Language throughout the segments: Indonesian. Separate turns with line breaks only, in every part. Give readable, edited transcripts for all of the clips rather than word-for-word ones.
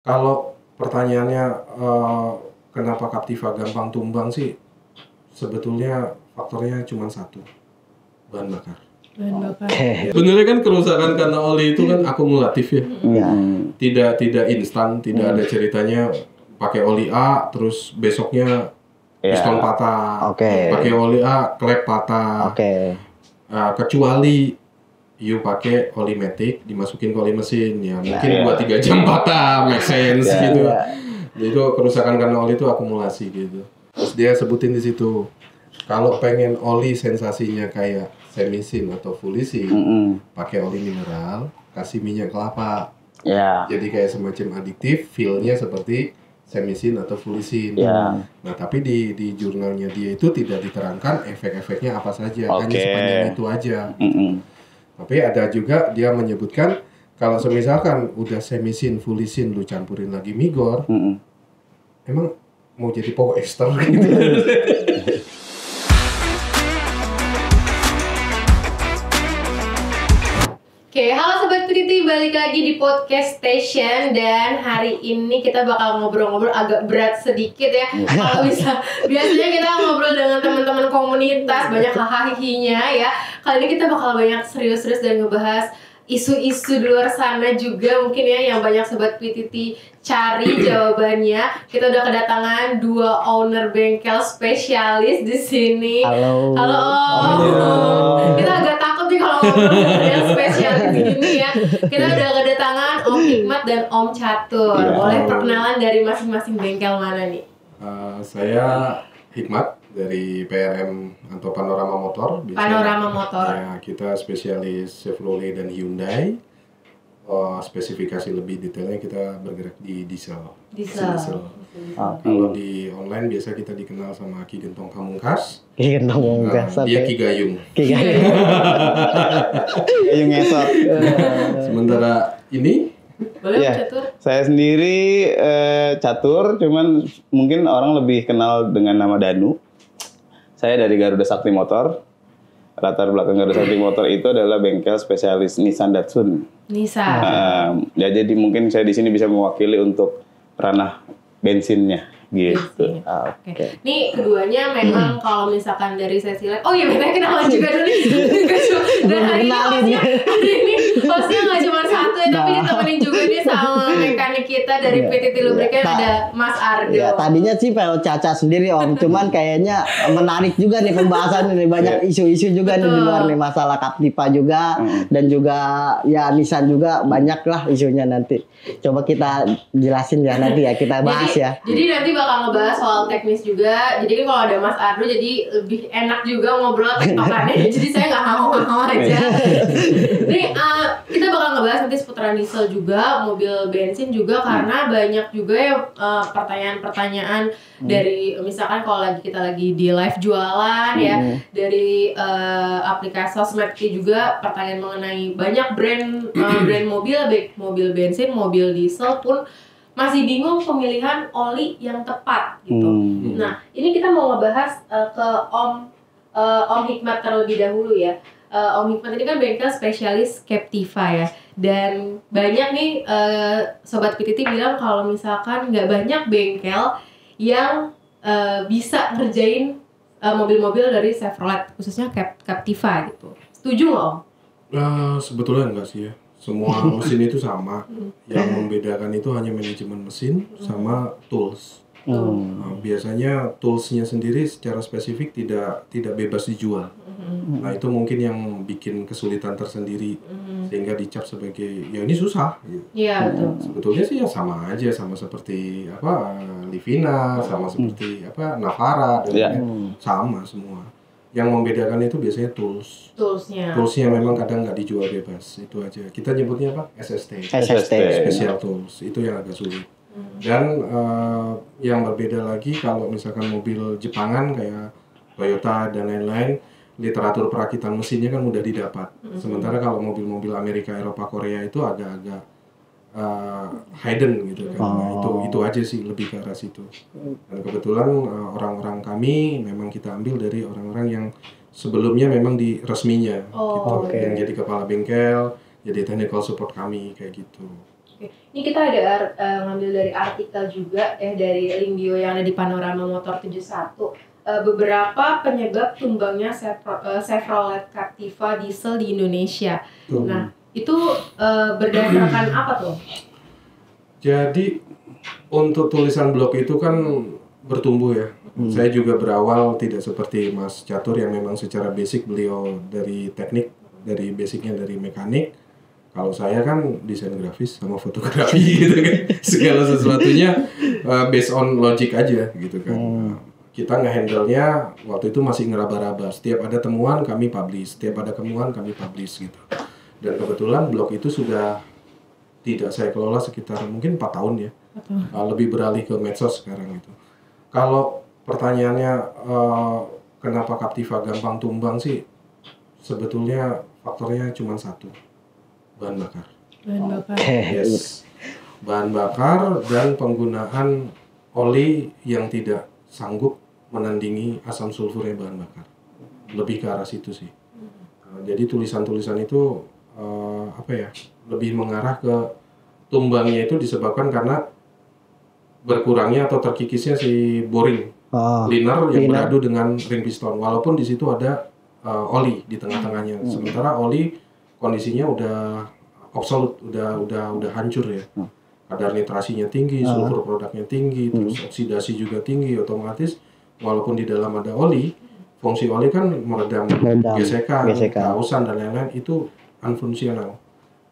Kalau pertanyaannya kenapa Captiva gampang tumbang sih? Sebetulnya faktornya cuma satu, bahan bakar. Sebenarnya kan kerusakan karena oli itu kan akumulatif ya. Tidak instan, tidak ada ceritanya pakai oli A terus besoknya piston patah. Pakai oli A klep patah. Kecuali you pakai oli matic dimasukin ke oli mesin ya mungkin 2-3 jam patah, make sense gitu. Jadi itu kerusakan karena oli itu akumulasi gitu. Terus dia sebutin di situ kalau pengen oli sensasinya kayak semisin atau fullisin, pakai oli mineral, kasih minyak kelapa. Jadi kayak semacam adiktif, feel-nya seperti semisin atau fullisin. Nah, tapi di jurnalnya dia itu tidak diterangkan efek-efeknya apa saja, hanya sepanjang itu aja. Tapi ada juga dia menyebutkan kalau semisalkan udah semisin, fullisin lu campurin lagi migor, emang mau jadi polyester gitu.
Oke, halo Sobat Pretty, balik lagi di Podcast Station. Dan hari ini kita bakal ngobrol-ngobrol agak berat sedikit ya. Kalau bisa, biasanya kita ngobrol dengan teman-teman komunitas, banyak hahaha ya. Kali ini kita bakal banyak serius-serius dan ngebahas isu-isu di luar sana juga mungkin ya, yang banyak Sobat PTT cari jawabannya. Kita udah kedatangan dua owner bengkel spesialis di sini. Halo. Kita agak takut nih kalau ngobrol dengan yang spesialis gini ya. Kita udah kedatangan Om Hikmat dan Om Catur. Boleh perkenalan dari masing-masing bengkel mana nih?
Saya Hikmat dari PRM atau Panorama Motor.
Panorama Motor.
Ya, kita spesialis Chevrolet dan Hyundai. Spesifikasi lebih detailnya kita bergerak di diesel. Kalau di online biasa kita dikenal sama Ki Gentong Pamungkas. Dia Ki Gayung.
Gayung esot.
Sementara ini
boleh Catur?
Saya sendiri Catur, cuman mungkin orang lebih kenal dengan nama Danu. Saya dari Garuda Sakti Motor. Latar belakang Garuda Sakti Motor itu adalah bengkel spesialis Nissan Datsun. Ya jadi mungkin saya di sini bisa mewakili untuk ranah bensinnya gitu.
Oke. Nih keduanya memang kalau misalkan dari sesi live, oh iya benar kenalan juga dulu. Dan hari ini hostnya nggak cuma satu ya, tapi ditemenin juga nih sama mekanik kita dari PTT Lubrikan, ada Mas Ardo.
Ya, tadinya sih Caca sendiri Om, cuman kayaknya menarik juga nih pembahasan ini, banyak isu-isu juga nih di luar nih, masalah Captiva juga dan juga ya Nissan juga banyak lah isunya nanti. Coba kita jelasin ya nanti ya, kita bahas ya.
Jadi nanti bakal ngebahas soal teknis juga. Jadi kalau ada Mas Ardo jadi lebih enak juga ngobrol tektokannya. Jadi saya nggak ngomong aja. Nih kita bakal ngebahas nanti seputaran diesel juga, mobil bensin juga, karena banyak juga ya pertanyaan-pertanyaan dari misalkan kalau kita lagi di live jualan ya, dari aplikasi sosmed juga pertanyaan mengenai banyak brand mobil, baik mobil bensin, mobil diesel pun masih bingung pemilihan oli yang tepat gitu. Nah, ini kita mau ngebahas ke Om Hikmat terlebih dahulu ya. Om Hikmat ini kan bengkel spesialis Captiva ya. Dan banyak nih Sobat PTT bilang kalau misalkan nggak banyak bengkel yang bisa ngerjain mobil-mobil dari Chevrolet, khususnya Captiva gitu. Setuju nggak Om?
Sebetulnya enggak sih ya. Semua mesin itu sama. Yang membedakan itu hanya manajemen mesin sama tools. Biasanya toolsnya sendiri secara spesifik tidak bebas dijual. Nah itu mungkin yang bikin kesulitan tersendiri, sehingga dicap sebagai ya ini susah.
Iya betul.
Sebetulnya sih ya sama aja, sama seperti Livina, sama seperti Navara, sama semua. Yang membedakan itu biasanya toolsnya memang kadang nggak dijual bebas, itu aja. Kita nyebutnya apa? SST. Special tools, itu yang agak sulit. Dan yang berbeda lagi kalau misalkan mobil Jepangan kayak Toyota dan lain-lain, literatur perakitan mesinnya kan mudah didapat. Sementara kalau mobil-mobil Amerika, Eropa, Korea itu agak-agak hidden gitu kan. Nah, itu aja sih, lebih ke arah situ. Dan kebetulan orang-orang kami memang kita ambil dari orang-orang yang sebelumnya memang di resminya gitu. Yang jadi kepala bengkel, jadi technical support kami kayak gitu.
Oke. Ini kita ada ngambil dari artikel juga dari Lingdio yang ada di Panorama Motor 71. Beberapa penyebab tumbangnya Chevrolet Captiva diesel di Indonesia. Nah, itu berdasarkan apa tuh?
Jadi untuk tulisan blog itu kan bertumbuh ya. Saya juga berawal tidak seperti Mas Catur yang memang secara basic beliau dari teknik, dari basicnya dari mekanik. Kalau saya kan desain grafis sama fotografi gitu kan. Segala sesuatunya based on logic aja gitu kan. Kita nge-handle-nya waktu itu masih ngeraba-raba. Setiap ada temuan kami publish, setiap ada temuan kami publish gitu. Dan kebetulan blog itu sudah tidak saya kelola sekitar mungkin 4 tahun ya. Lebih beralih ke medsos sekarang itu. Kalau pertanyaannya kenapa Captiva gampang tumbang sih? Sebetulnya faktornya cuma satu. Bahan bakar. Yes. Bahan bakar dan penggunaan oli yang tidak sanggup menandingi asam sulfurnya bahan bakar. Lebih ke arah situ sih. Jadi tulisan-tulisan itu lebih mengarah ke tumbangnya itu disebabkan karena berkurangnya atau terkikisnya si boring liner yang beradu dengan ring piston. Walaupun di situ ada oli di tengah-tengahnya. Sementara oli kondisinya udah absolut, udah hancur ya. Kadar nitrasinya tinggi, sulfur produknya tinggi, terus oksidasi juga tinggi, otomatis walaupun di dalam ada oli, fungsi oli kan meredam gesekan, kausan dan lain-lain, itu unfungsional.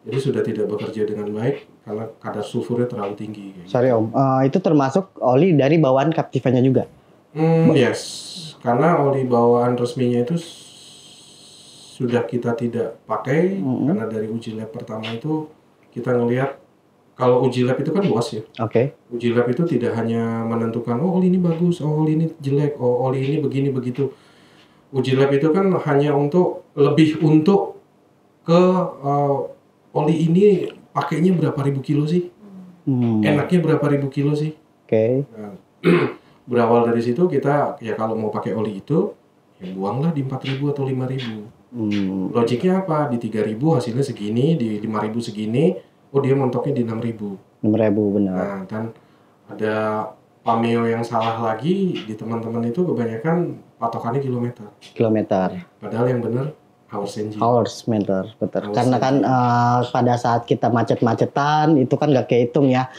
Jadi sudah tidak bekerja dengan baik karena kadar sulfurnya terlalu tinggi.
Sorry Om, itu termasuk oli dari bawaan Captivanya juga?
Yes, karena oli bawaan resminya itu sudah kita tidak pakai karena dari uji lab pertama itu kita ngelihat kalau uji lab itu kan luas ya. Uji lab itu tidak hanya menentukan oli ini bagus, oli ini jelek, oli ini begini begitu. Uji lab itu kan hanya lebih untuk ke oli ini pakainya berapa ribu kilo sih, enaknya berapa ribu kilo sih. Nah, berawal dari situ kita ya kalau mau pakai oli itu ya buanglah di 4.000 atau 5.000. Logiknya apa? Di 3.000 hasilnya segini, di 5.000 segini, dia mentoknya di 6.000. 6.000 benar. Nah, dan ada pameo yang salah lagi di teman-teman itu kebanyakan patokannya kilometer. Padahal yang benar hours meter, betul. Karena kan pada saat kita macet-macetan itu kan nggak kehitung ya.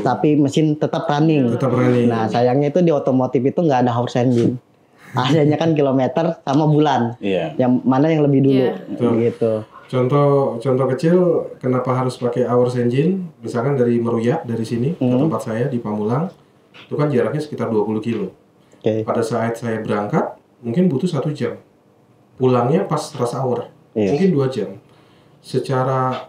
Tapi mesin tetap running. Nah, sayangnya itu di otomotif itu nggak ada hours engine. Adanya kan kilometer sama bulan. Yang mana yang lebih dulu gitu. Contoh kecil kenapa harus pakai hours engine? Misalkan dari Meruya dari sini ke tempat saya di Pamulang, itu kan jaraknya sekitar 20 kilo. Pada saat saya berangkat mungkin butuh 1 jam. Pulangnya pas rush hour mungkin 2 jam. Secara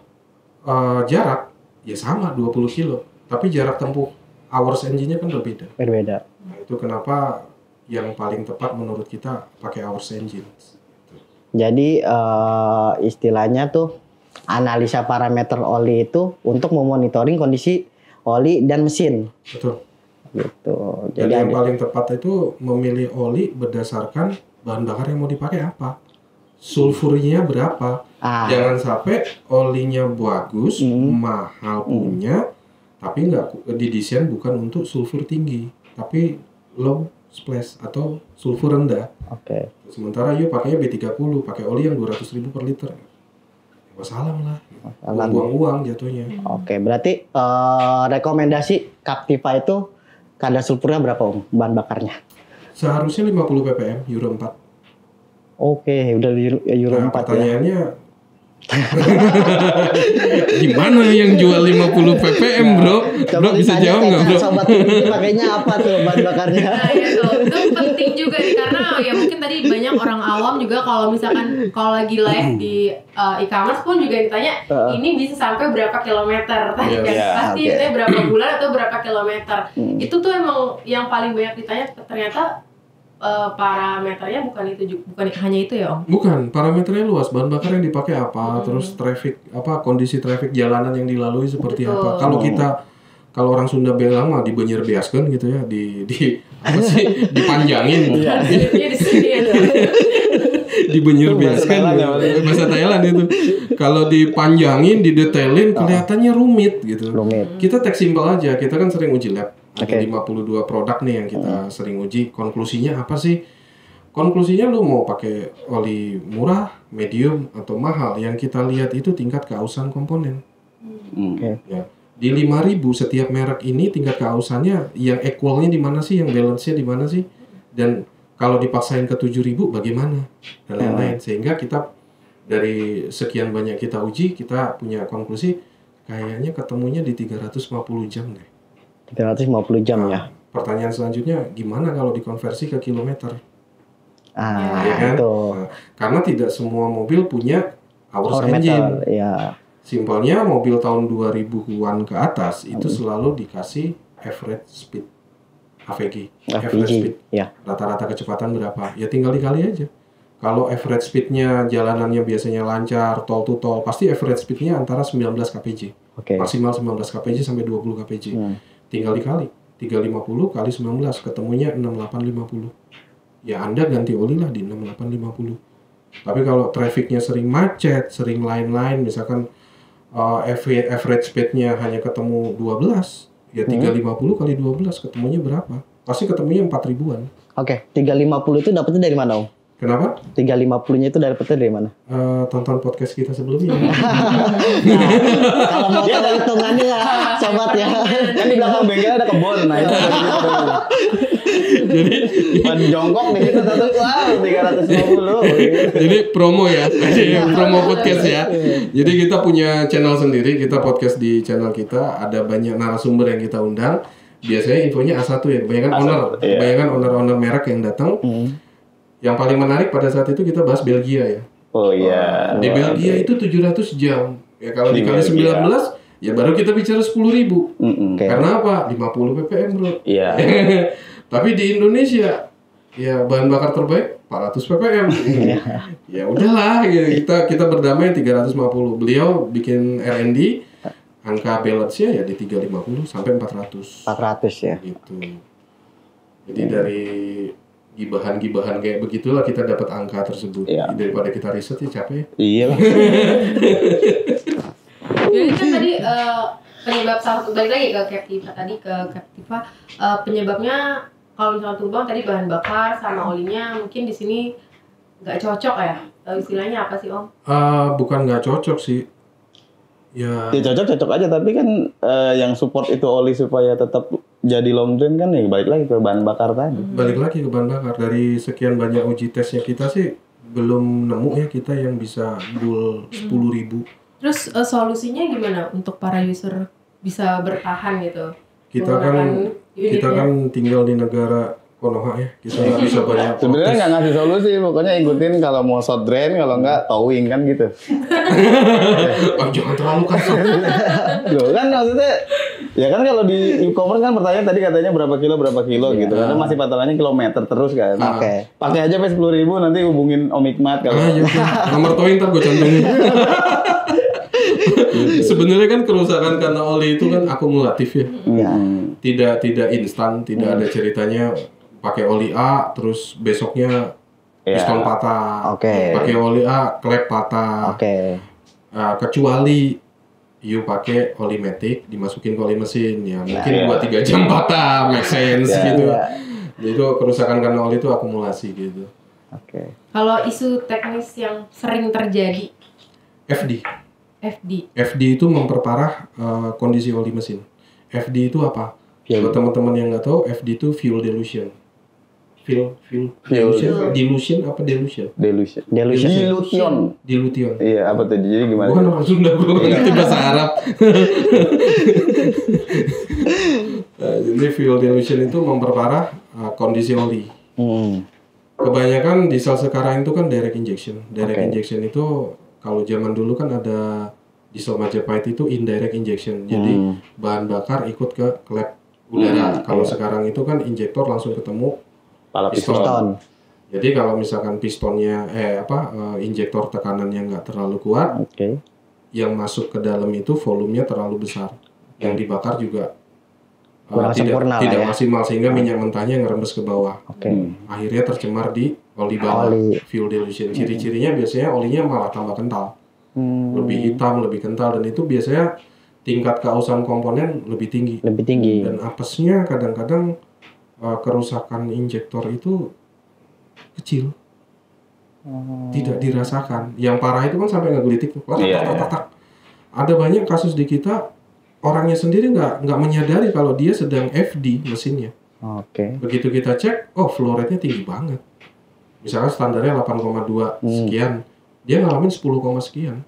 jarak ya sama 20 kilo, tapi jarak tempuh hours engine-nya kan berbeda. Nah, itu kenapa yang paling tepat menurut kita pakai hours engine. Jadi istilahnya tuh analisa parameter oli itu untuk memonitoring kondisi oli dan mesin. Betul. Gitu. Jadi yang paling tepat itu memilih oli berdasarkan bahan bakar yang mau dipakai apa, sulfurnya berapa. Jangan sampai olinya bagus, mahal punya, tapi nggak didesain bukan untuk sulfur tinggi, tapi low splash atau sulfur rendah. Sementara pakainya B30, pakai oli yang 200.000 per liter. Wassalam lah. Buang uang jatuhnya. Berarti rekomendasi Captiva itu kadar sulfurnya berapa Om bahan bakarnya? Seharusnya 50 ppm Euro 4. Udah Euro 4 pertanyaannya gimana yang jual 50 ppm bro? Bro bisa jawab nggak bro? Sobat pakainya apa tuh bahan bakarnya? Nah, itu penting juga nih karena ya mungkin tadi banyak orang awam juga kalau misalkan kalau lagi live di e-commerce pun juga ditanya ini bisa sampai berapa kilometer tadi kan pasti ditanya berapa bulan atau berapa kilometer. Itu tuh emang yang paling banyak ditanya ternyata. Parameternya bukan hanya itu ya Om? Bukan, parameternya luas. Bahan bakar yang dipakai apa, terus traffic kondisi traffic jalanan yang dilalui seperti apa. Kalau orang Sunda bilang mah dibanjir biaskan gitu ya, dipanjangin. Dibenyur
Bahasa
biaskan.
Thailand ya,
Bahasa Thailand itu. Kalau dipanjangin, didetailin kelihatannya rumit gitu. Kita take simple aja. Kita kan sering uji lab. Ada 52 produk nih yang kita sering uji. Konklusinya apa sih? Konklusinya lu mau pakai oli murah, medium atau mahal, yang kita lihat itu tingkat keausan komponen. Ya. Di 5.000 setiap merek ini tingkat keausannya yang equalnya di mana sih, yang balance-nya di mana sih, dan kalau dipaksain ke 7.000 bagaimana, dan lain-lain. Sehingga kita dari sekian banyak kita uji, kita punya konklusi kayaknya ketemunya di 350 jam deh.
350 jam ya.
Pertanyaan selanjutnya, gimana kalau dikonversi ke kilometer?
Ya
kan?
itu.
Nah, karena tidak semua mobil punya hours
Power
engine.
meter, ya.
Simpelnya mobil tahun 2000-an ke atas itu selalu dikasih average speed, AVG, average speed.
Ya.
Rata-rata kecepatan berapa? Ya tinggal dikali aja. Kalau average speednya jalanannya biasanya lancar, tol to tol, pasti average speednya antara 19 kpj. Maksimal 19 kpj sampai 20 kpj. Tinggal dikali. 350 kali 19 ketemunya 6850. Ya Anda ganti oli lah di 6850. Tapi kalau trafficnya sering macet, sering lain-lain, misalkan average speednya hanya ketemu 12, ya 350 kali 12 ketemunya berapa? Pasti ketemunya 4.000-an.
350 itu dapetnya dari mana, Om?
Kenapa?
350-nya itu dapetnya dari mana?
Tonton podcast kita sebelumnya.
Kalau mau tahu hitungannya ya, sobat ya.
Kan di belakang bengkel ada kebun, nah itu.
Jadi
jongkok nih kita tuh, wow 350.
Jadi promo ya, promo podcast ya. Jadi kita punya channel sendiri, kita podcast di channel kita, ada banyak narasumber yang kita undang. Biasanya infonya A1 ya, kebanyakan owner merek yang datang. Yang paling menarik pada saat itu kita bahas Belgia ya.
Oh iya.
Di Belgia itu 700 jam. Ya kalau dikali 19 ya baru kita bicara 10.000. Karena apa? 50 ppm, Bro.
Iya.
Tapi di Indonesia ya bahan bakar terbaik 400 ppm. Ya udahlah, ya, kita berdamai 350. Beliau bikin R&D, angka balance-nya ya di 350 sampai 400.
400 ya.
Gitu. Jadi dari gibahan kayak begitulah kita dapat angka tersebut. Daripada kita riset ya capek.
Iya lah.
Jadi kan tadi penyebab satu, balik lagi ke Captiva tadi, penyebabnya kalau misalnya tumbang tadi bahan bakar sama olinya mungkin di sini nggak cocok ya. Istilahnya apa sih, Om?
Bukan nggak cocok sih. Ya
cocok aja, tapi kan yang support itu oli supaya tetap jadi long drain kan ya balik lagi ke bahan bakar tadi.
Balik lagi ke bahan bakar. Dari sekian banyak uji tesnya kita sih belum nemu ya kita yang bisa goal 10.000.
Terus solusinya gimana untuk para user bisa bertahan gitu?
Kita kan tinggal di negara Konoha ya, kita nggak bisa banyak.
Sebenarnya nggak ngasih solusi, pokoknya ikutin kalau mau short drain, kalau nggak towing kan gitu.
Jangan terlalu kasar.
Loh kan maksudnya, ya kan kalau di e-commerce kan pertanyaan tadi katanya berapa kilo gitu, karena masih patokannya kilometer terus kan. Pakai aja sampai 10.000, nanti hubungin Om Hikmat kalau.
Nomor towing ntar gue cantumin. Sebenarnya kan kerusakan karena oli itu kan akumulatif ya. Tidak instan, tidak ada ceritanya pakai oli A terus besoknya piston patah. Pakai oli A klep patah. Kecuali you pakai oli matic dimasukin ke oli mesin ya mungkin 2-3 jam patah, make sense gitu. Jadi kerusakan karena oli itu akumulasi gitu.
Kalau isu teknis yang sering terjadi
FD itu memperparah kondisi oli mesin. FD itu apa? Buat teman-teman yang nggak tahu, FD itu fuel dilution. Dilution apa delusion? Dilution.
Iya, apa tuh? Jadi gimana?
Bukan orang Sunda, gue ngerti bahasa Arab. Jadi fuel dilution itu memperparah kondisi oli. Kebanyakan diesel sekarang itu kan direct injection. Injection itu kalau zaman dulu kan ada diesel Majapahit itu indirect injection. Jadi bahan bakar ikut ke klep udara. Kalau sekarang itu kan injektor langsung ketemu piston. Jadi kalau misalkan pistonnya injektor tekanannya nggak terlalu kuat, yang masuk ke dalam itu volumenya terlalu besar. Yang dibakar juga tidak maksimal sehingga minyak mentahnya ngerembes ke bawah. Akhirnya tercemar di Oli bawah, fuel dilution. Ciri-cirinya biasanya olinya malah tambah kental. Lebih hitam, lebih kental, dan itu biasanya tingkat keausan komponen lebih tinggi. Dan apesnya kadang-kadang kerusakan injektor itu kecil. Tidak dirasakan. Yang parah itu kan sampai ngegelitik. Ada banyak kasus di kita, orangnya sendiri nggak menyadari kalau dia sedang FD mesinnya. Begitu kita cek, flow rate-nya tinggi banget. Misalkan standarnya 8,2 sekian, dia ngalamin 10, sekian.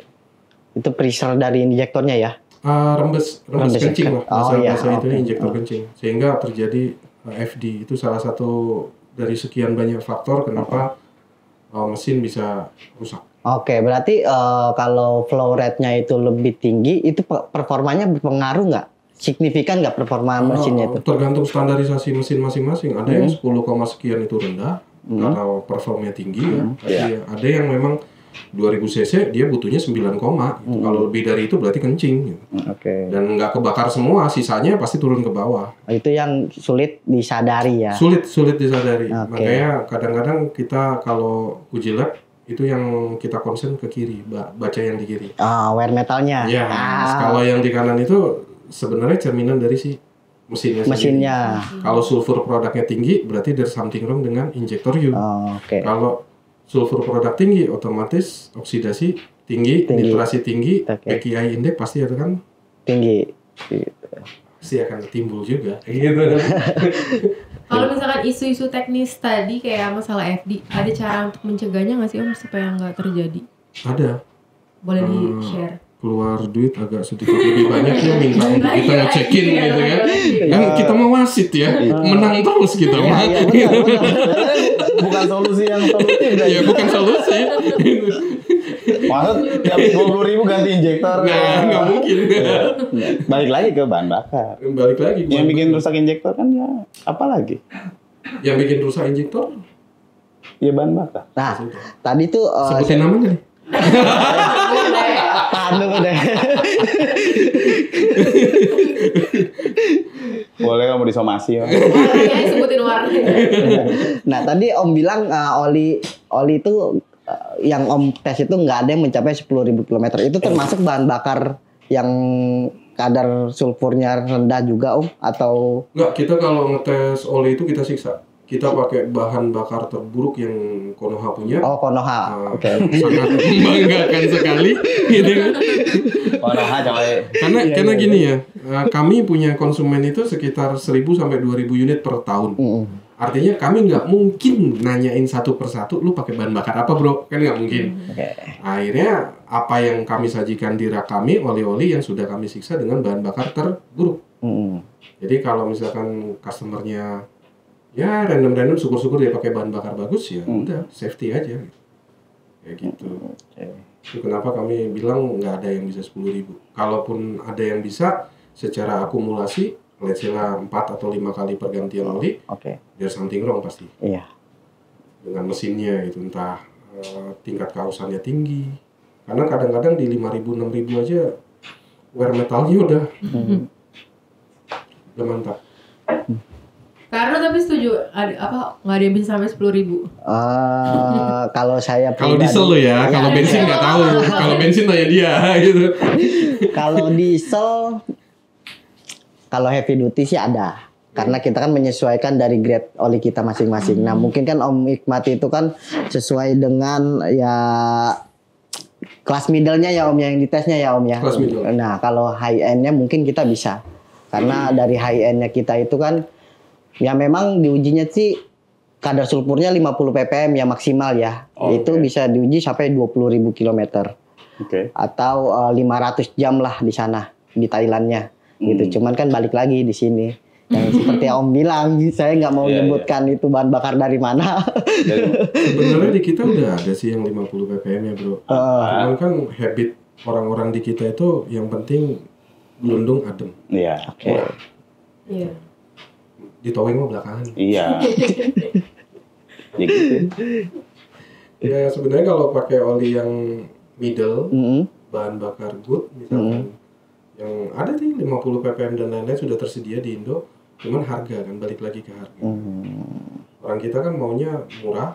Itu pressure dari injektornya ya?
Rembes kencing lah, bahasa itu injektor kencing. Sehingga terjadi FD. Itu salah satu dari sekian banyak faktor kenapa mesin bisa rusak.
Berarti kalau flow rate-nya itu lebih tinggi, itu performanya berpengaruh nggak? Signifikan nggak performa mesinnya itu?
Tergantung standarisasi mesin masing-masing. Ada yang 10, sekian itu rendah, karena performanya tinggi ya. Ada yang memang 2000 cc dia butuhnya 9, gitu. Kalau lebih dari itu berarti kencing. Gitu. Dan nggak kebakar semua, sisanya pasti turun ke bawah.
Itu yang sulit disadari ya?
Sulit disadari. Makanya kadang-kadang kita kalau uji lab, itu yang kita concern ke kiri, baca yang di kiri.
Wear metalnya.
Ya, kalau yang di kanan itu sebenarnya cerminan dari si mesinnya. Kalau sulfur produknya tinggi, berarti there's something wrong dengan injektor U. Kalau sulfur produk tinggi, otomatis oksidasi tinggi. Nitrasi tinggi, PKI index pasti ada kan?
Tinggi.
Pasti akan timbul juga. Gitu.
Kalau misalkan isu-isu teknis tadi kayak masalah FD, ada cara untuk mencegahnya nggak sih Om supaya nggak terjadi?
Ada.
Boleh di-share?
Keluar duit agak sedikit lebih banyak ya, minta untuk kita ngecekin gitu kan. Kan kita mau wasit ya, menang terus kita mah.
Bukan solusi yang solutif.
Ya bukan solusi.
Maksud tiap 20.000 ganti injektor.
Nggak mungkin.
Balik lagi ke bahan bakar. Yang bikin rusak injektor kan ya apa lagi?
Yang bikin rusak injektor?
Ya bahan bakar.
Nah, tadi tuh
sebutin namanya nih.
Deh.
Boleh kamu disomasi ya.
Sebutin warnanya.
Nah, tadi Om bilang oli itu yang Om tes itu nggak ada yang mencapai 10.000 km. Itu termasuk bahan bakar yang kadar sulfurnya rendah juga Om atau?
Nggak, kita kalau ngetes oli itu kita siksa. Kita pakai bahan bakar terburuk yang Konoha punya.
Konoha.
Sangat membanggakan sekali gitu kan.
Konoha coy.
Karena gini ya, kami punya konsumen itu sekitar 1.000 sampai 2.000 unit per tahun. Artinya kami nggak mungkin nanyain satu persatu, lu pakai bahan bakar apa bro? Kan nggak mungkin. Akhirnya apa yang kami sajikan di rak kami, oli-oli yang sudah kami siksa dengan bahan bakar terburuk. Jadi kalau misalkan customernya ya random syukur-syukur dia pakai bahan bakar bagus ya udah safety aja kayak gitu. Itu kenapa kami bilang nggak ada yang bisa 10.000. Kalaupun ada yang bisa secara akumulasi let's say lah 4 atau 5 kali pergantian oli, there's something wrong pasti. Dengan mesinnya itu entah tingkat keausannya tinggi. Karena kadang-kadang di 5.000 6.000 aja wear metalnya udah mantap.
Karena tapi setuju nggak ada yang bisa sampai 10.000.
Kalau saya
kalau diesel lo ya, kalau bensin nggak tahu. Kalau bensin tanya dia gitu.
Kalau diesel, kalau heavy duty sih ada. Karena kita kan menyesuaikan dari grade oli kita masing-masing. Nah mungkin kan Om Hikmati itu kan sesuai dengan ya kelas middle-nya ya Om yang ditesnya ya Om ya. Nah kalau high end-nya mungkin kita bisa. Karena dari high end-nya kita itu kan ya memang diujinya sih kadar sulfurnya 50 ppm ya maksimal ya. Itu bisa diuji sampai 20.000 km. Atau 500 jam lah di sana di Thailandnya gitu. Cuman kan balik lagi di sini. Yang seperti Om bilang, saya nggak mau menyebutkan itu bahan bakar dari mana.
Sebenarnya di kita udah ada sih yang 50 ppm ya bro. Cuman kan habit orang-orang di kita itu yang penting gelundung adem.
Iya.
Iya.
Ditowing mah belakangan.
Iya. Ya gitu.
Ya sebenarnya kalau pakai oli yang middle, bahan bakar good misalkan, yang ada nih 50 ppm dan lain-lain sudah tersedia di Indo, cuman harga kan balik lagi ke harga. Orang kita kan maunya murah,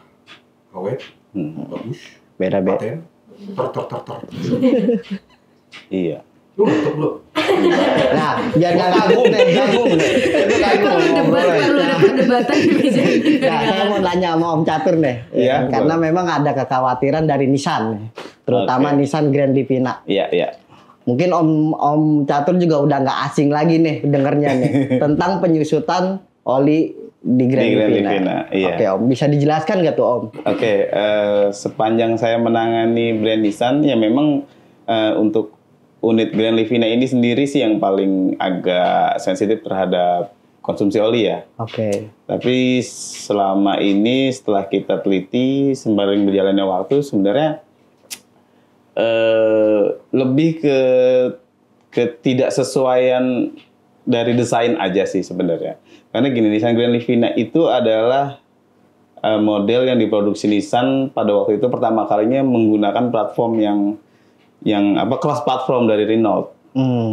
awet, bagus,
Beda-beda.
paten, ter.
Iya.
Lu ngantuk lu.
Nah, biar nggak ngabuk nih.
Perlu debat, perlu ada perdebatan di meja.
Nah, saya mau nanya sama Om Catur nih.
Iya,
Karena memang ada kekhawatiran dari Nissan nih. Terutama Nissan Grand Livina.
Iya.
Mungkin Om Catur juga udah nggak asing lagi nih dengernya nih tentang penyusutan oli di Grand Livina.
Iya.
Oke, Om, bisa dijelaskan nggak tuh, Om?
Oke, sepanjang saya menangani brand Nissan, ya memang untuk unit Grand Livina ini sendiri sih yang paling agak sensitif terhadap konsumsi oli ya.
Oke.
Tapi selama ini setelah kita teliti sembari berjalannya waktu, sebenarnya lebih ke ketidaksesuaian dari desain aja sih sebenarnya. Karena gini, Nissan Grand Livina itu adalah model yang diproduksi Nissan pada waktu itu pertama kalinya menggunakan platform yang cross platform dari Renault.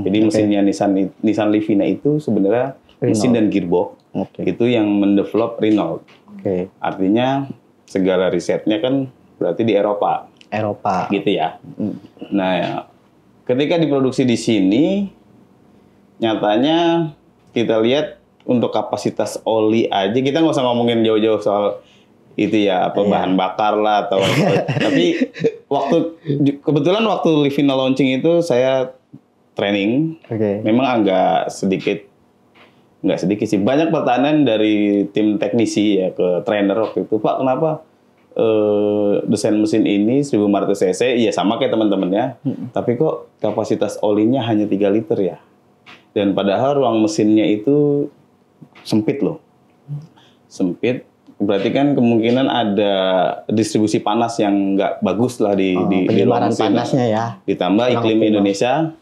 Jadi mesinnya Nissan Livina itu sebenarnya mesin dan gearbox itu yang mendevelop Renault. Artinya segala risetnya kan berarti di Eropa. Gitu ya. Nah, ya, ketika diproduksi di sini, nyatanya kita lihat untuk kapasitas oli aja, kita nggak usah ngomongin jauh-jauh soal itu ya, bahan bakar lah atau tapi kebetulan waktu Livina launching itu saya training, memang nggak sedikit sih, banyak pertanyaan dari tim teknisi ya ke trainer waktu itu, Pak, kenapa desain mesin ini 1500 cc, ya sama kayak teman-temannya, tapi kok kapasitas olinya hanya 3 liter ya, dan padahal ruang mesinnya itu sempit loh, berarti kan kemungkinan ada distribusi panas yang nggak bagus lah di ruang mesin. Panasnya ya. Ditambah iklim Indonesia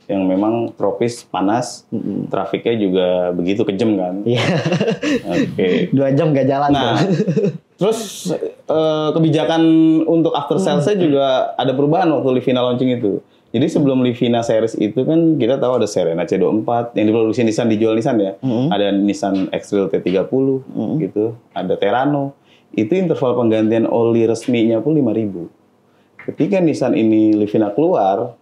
yang memang tropis panas, trafiknya juga begitu kejam kan.
Iya. 2 jam nggak jalan.
Nah, terus kebijakan untuk after sales-nya juga ada perubahan waktu Livina launching itu. Jadi sebelum Livina series itu kan kita tahu ada Serena C24 yang diproduksi Nissan, dijual Nissan ya. Ada Nissan X-Trail T30 gitu, ada Terrano. Itu interval penggantian oli resminya pun 5.000. Ketika Nissan ini Livina keluar,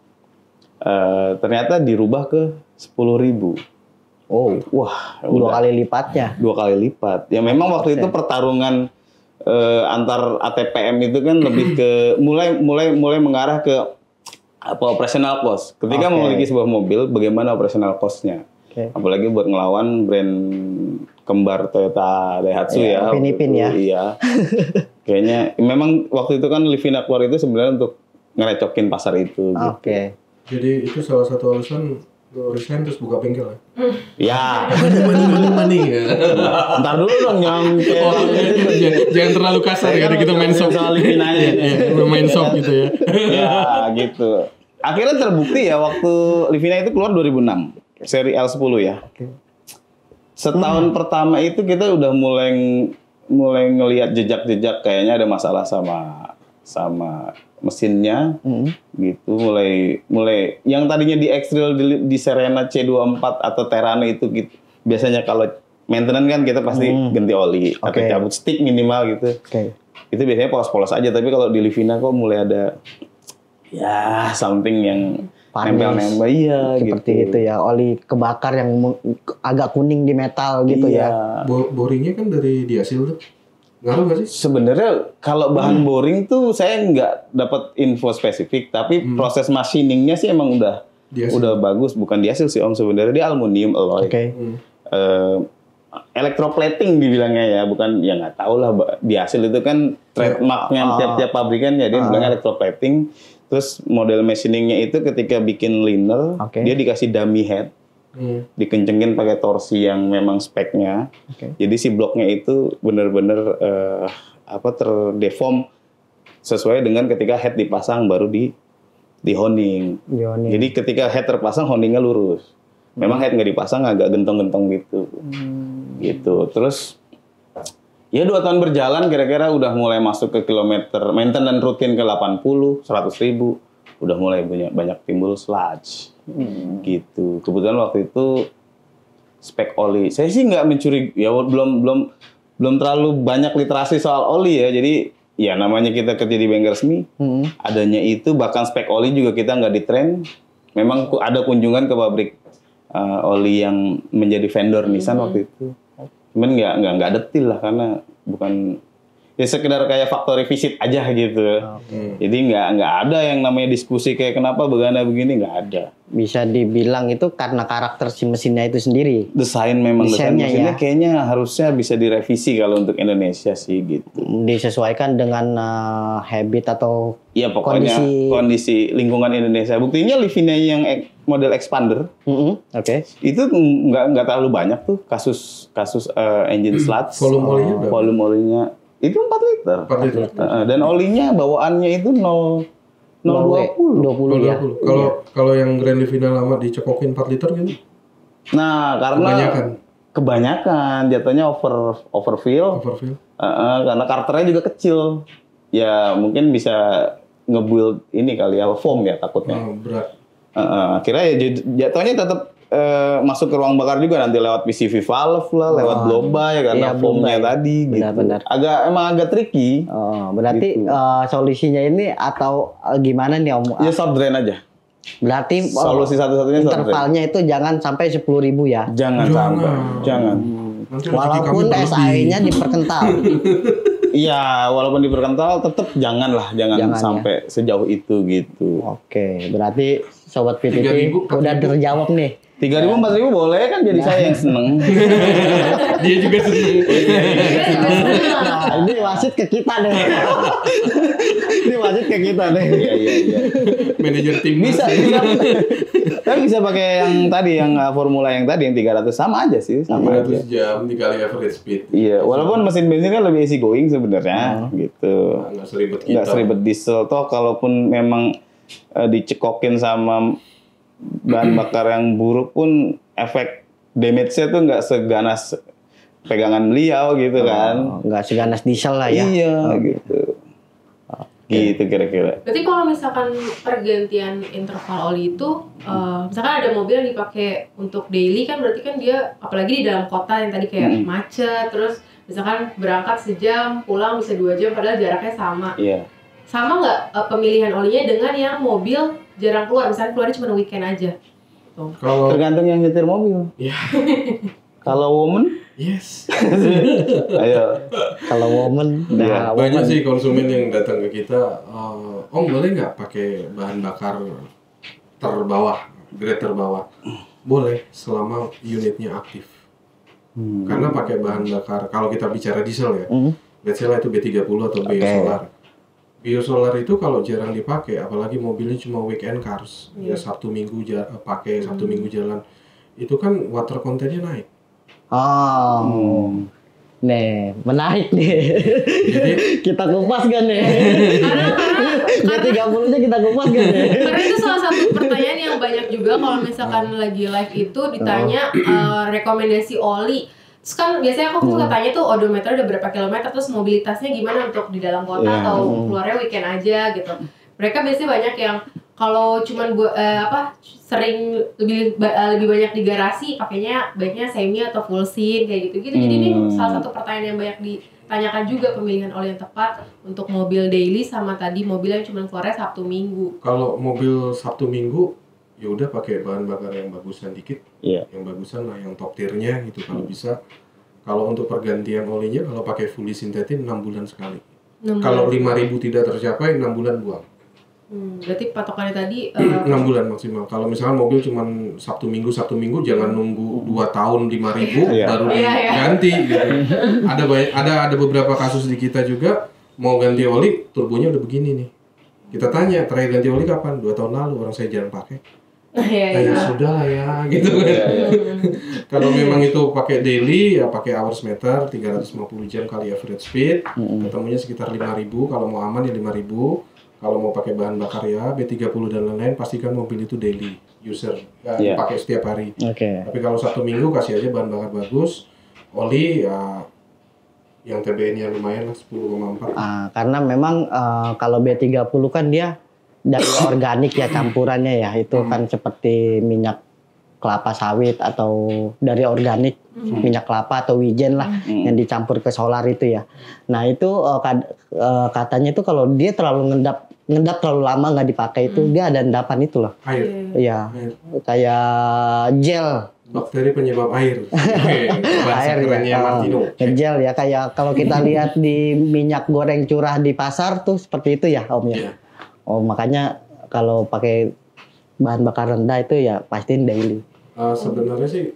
ternyata dirubah ke 10.000.
Oh,
wah,
2 kali lipatnya.
2 kali lipat. Ya memang waktu itu pertarungan antar ATPM itu kan lebih ke mulai mengarah ke operational cost. Ketika memiliki sebuah mobil, bagaimana operational cost-nya? Apalagi buat ngelawan brand kembar Toyota Daihatsu ya.
Ipin ya.
Iya. Kayaknya memang waktu itu kan Livina keluar itu sebenarnya untuk ngerecokin pasar itu. Gitu.
Jadi itu salah satu alasan lo resign terus buka bengkel ya?
Ya.
Money ya.
Ntar dulu dong
Jangan terlalu kasar ya, kita main shop. Main shop gitu ya.
Ya gitu. Akhirnya terbukti ya waktu Livina itu keluar 2006. Seri L10 ya. Setahun pertama itu kita udah mulai ngelihat jejak-jejak kayaknya ada masalah sama mesinnya gitu, mulai yang tadinya di X-Trail di Serena C24 atau Terrano itu gitu. Biasanya kalau maintenance kan kita pasti ganti oli atau cabut stick minimal gitu. Itu biasanya polos-polos aja, tapi kalau di Livina kok mulai ada ya something yang nempel-nempel
seperti
gitu.
itu ya, oli kebakar yang agak kuning di metal gitu ya.
Boringnya kan dari diasil tuh. Ngaruh nggak sih?
Sebenarnya kalau bahan boring tuh saya nggak dapat info spesifik, tapi proses machiningnya sih emang udah bagus. Bukan diasil sih Om, sebenarnya dia aluminium alloy. Electroplating dibilangnya ya, bukan ya nggak tahu lah. Diasil itu kan trademarknya tiap-tiap pabrikan ya, dia bilang electroplating. Terus model machiningnya itu ketika bikin liner, dia dikasih dummy head. Dikencengin pakai torsi yang memang speknya. Jadi si bloknya itu benar-benar terdeform sesuai dengan ketika head dipasang baru di honing. Jadi ketika head terpasang houndingnya lurus. Memang head nggak dipasang agak gentong-gentong gitu. Gitu. Terus ya 2 tahun berjalan kira-kira udah mulai masuk ke kilometer maintenance rutin ke 80, 100.000. Udah mulai banyak timbul sludge. Gitu. Kebetulan waktu itu spek oli. Saya sih nggak mencuri, ya belum terlalu banyak literasi soal oli ya. Jadi ya namanya kita kerja di bengkel resmi, adanya itu bahkan spek oli juga kita nggak di train. Memang ada kunjungan ke pabrik oli yang menjadi vendor Nissan waktu itu. Cuman nggak detil lah karena bukan ya sekedar kayak factory visit aja gitu. Jadi nggak ada yang namanya diskusi kayak kenapa begini nggak ada.
Bisa dibilang itu karena karakter si mesinnya itu sendiri.
Desain memang desain mesinnya
ya.
kayaknya harusnya bisa direvisi kalau untuk Indonesia sih gitu.
Disesuaikan dengan habit atau
Iya pokoknya kondisi lingkungan Indonesia. Buktinya Livina yang model expander, itu nggak terlalu banyak tuh kasus engine sluts. Volume olinya itu 4 liter.
4 liter.
Dan olinya bawaannya itu 0,20
ya.
Kalau yang Grand Livina lama dicekokin 4 liter gitu.
Nah, karena kebanyakan jatuhnya overfill. Karena karternya juga kecil. Ya, mungkin bisa nge-build ini kali ya, foam ya takutnya.
Berat.
Akhirnya ya jatuhnya tetap masuk ke ruang bakar juga nanti lewat PCV valve lah, lewat blow by karena foamnya tadi gitu. Emang agak tricky.
Berarti gitu. Solusinya ini atau gimana nih Om?
Ya short drain aja.
Berarti
solusi satu-satunya
intervalnya itu jangan sampai 10.000 ya?
Jangan sampai. Jangan.
Walaupun SAE-nya diperkental.
Iya, walaupun diperkental tetap jangan sampai sejauh itu gitu.
Oke, berarti sobat PTT udah terjawab nih.
3.000, 4.000 boleh kan jadi saya yang seneng.
Dia juga seneng.
Ini wasit ke kita deh.
Iya.
Manajer tim
bisa. Kan bisa pakai yang tadi yang formula yang 300 sama aja sih, sama
300 jam dikali average speed.
Iya, walaupun mesin bensin kan lebih easy going sebenarnya gitu. Nggak seribet diesel toh kalaupun memang dicekokin sama bahan bakar yang buruk pun efek damage-nya tuh nggak seganas pegangan beliau gitu kan.
Nggak seganas diesel lah ya.
Iya gitu. Gitu kira-kira.
Berarti kalau misalkan pergantian interval oli itu, misalkan ada mobil yang dipakai untuk daily kan berarti kan dia apalagi di dalam kota yang tadi kayak macet, terus misalkan berangkat sejam, pulang bisa 2 jam padahal jaraknya sama.
Iya.
Sama nggak pemilihan olinya dengan yang mobil jarang keluar, misalnya keluarnya cuma weekend aja? Tuh.
Tergantung yang nyetir mobil.
Iya.
Kalau woman?
Yes.
Ayo.
Kalau woman,
banyak sih konsumen yang datang ke kita, Om boleh nggak pakai bahan bakar grade terbawah? Boleh, selama unitnya aktif. Karena pakai bahan bakar, kalau kita bicara diesel ya, let's say lah itu B30 atau Biosolar. Biosolar itu kalau jarang dipakai, apalagi mobilnya cuma weekend cars, ya Sabtu Minggu pakai, Sabtu Minggu jalan, itu kan water content-nya naik.
Nih, menarik nih. Jadi, kita kupas kan nih. Karena 30-nya kita kupas kan nih.
Karena itu salah satu pertanyaan yang banyak juga kalau misalkan lagi live itu ditanya rekomendasi oli. Terus kan biasanya aku suka tanya tuh odometer udah berapa kilometer, terus mobilitasnya gimana untuk di dalam kota atau keluarnya weekend aja gitu. Mereka biasanya banyak yang kalau cuman sering lebih banyak di garasi pakainya baiknya semi atau full sin kayak gitu. Jadi ini salah satu pertanyaan yang banyak ditanyakan juga, pemilihan oli yang tepat untuk mobil daily sama tadi mobil yang cuma keluarnya Sabtu Minggu.
Kalau mobil Sabtu Minggu ya udah pakai bahan bakar yang bagusan dikit, yang bagusan lah, yang top tier-nya gitu kalau bisa. Kalau untuk pergantian olinya, kalau pakai fully synthetic 6 bulan sekali. Kalau 5.000 tidak tercapai, 6 bulan buang.
Berarti patokannya tadi
6 bulan maksimal. Kalau misalkan mobil cuma Sabtu Minggu jangan nunggu 2 tahun 5.000 baru diganti gitu. Ada beberapa kasus di kita juga mau ganti oli, turbonya udah begini nih. Kita tanya, terakhir ganti oli kapan? 2 tahun lalu, orang saya jarang pakai. Ya sudah lah ya gitu kan. Kalau memang itu pakai daily ya pakai hours meter 350 jam kali average speed, ketemunya sekitar 5.000. Kalau mau aman ya 5.000. Kalau mau pakai bahan bakar ya B30 dan lain-lain, pastikan mobil itu daily user, pakai setiap hari. Tapi kalau Sabtu Minggu kasih aja bahan bakar bagus, oli ya yang TBN-nya lumayan lah 10,4.
Karena memang kalau B30 kan dia dari organik ya campurannya ya, itu kan seperti minyak kelapa sawit atau dari organik, minyak kelapa atau wijen lah yang dicampur ke solar itu ya. Nah itu katanya itu kalau dia terlalu ngendap terlalu lama nggak dipakai itu dia ada endapan itu loh.
Air.
Iya. Kayak gel.
Bakteri penyebab air. Bahasa
Air
kerennya
ya.
Martino.
Ngegel ya kayak kalau kita lihat di minyak goreng curah di pasar tuh seperti itu ya Om ya.
Iya.
Oh makanya kalau pakai bahan bakar rendah itu ya pastiin daily.
Sebenarnya sih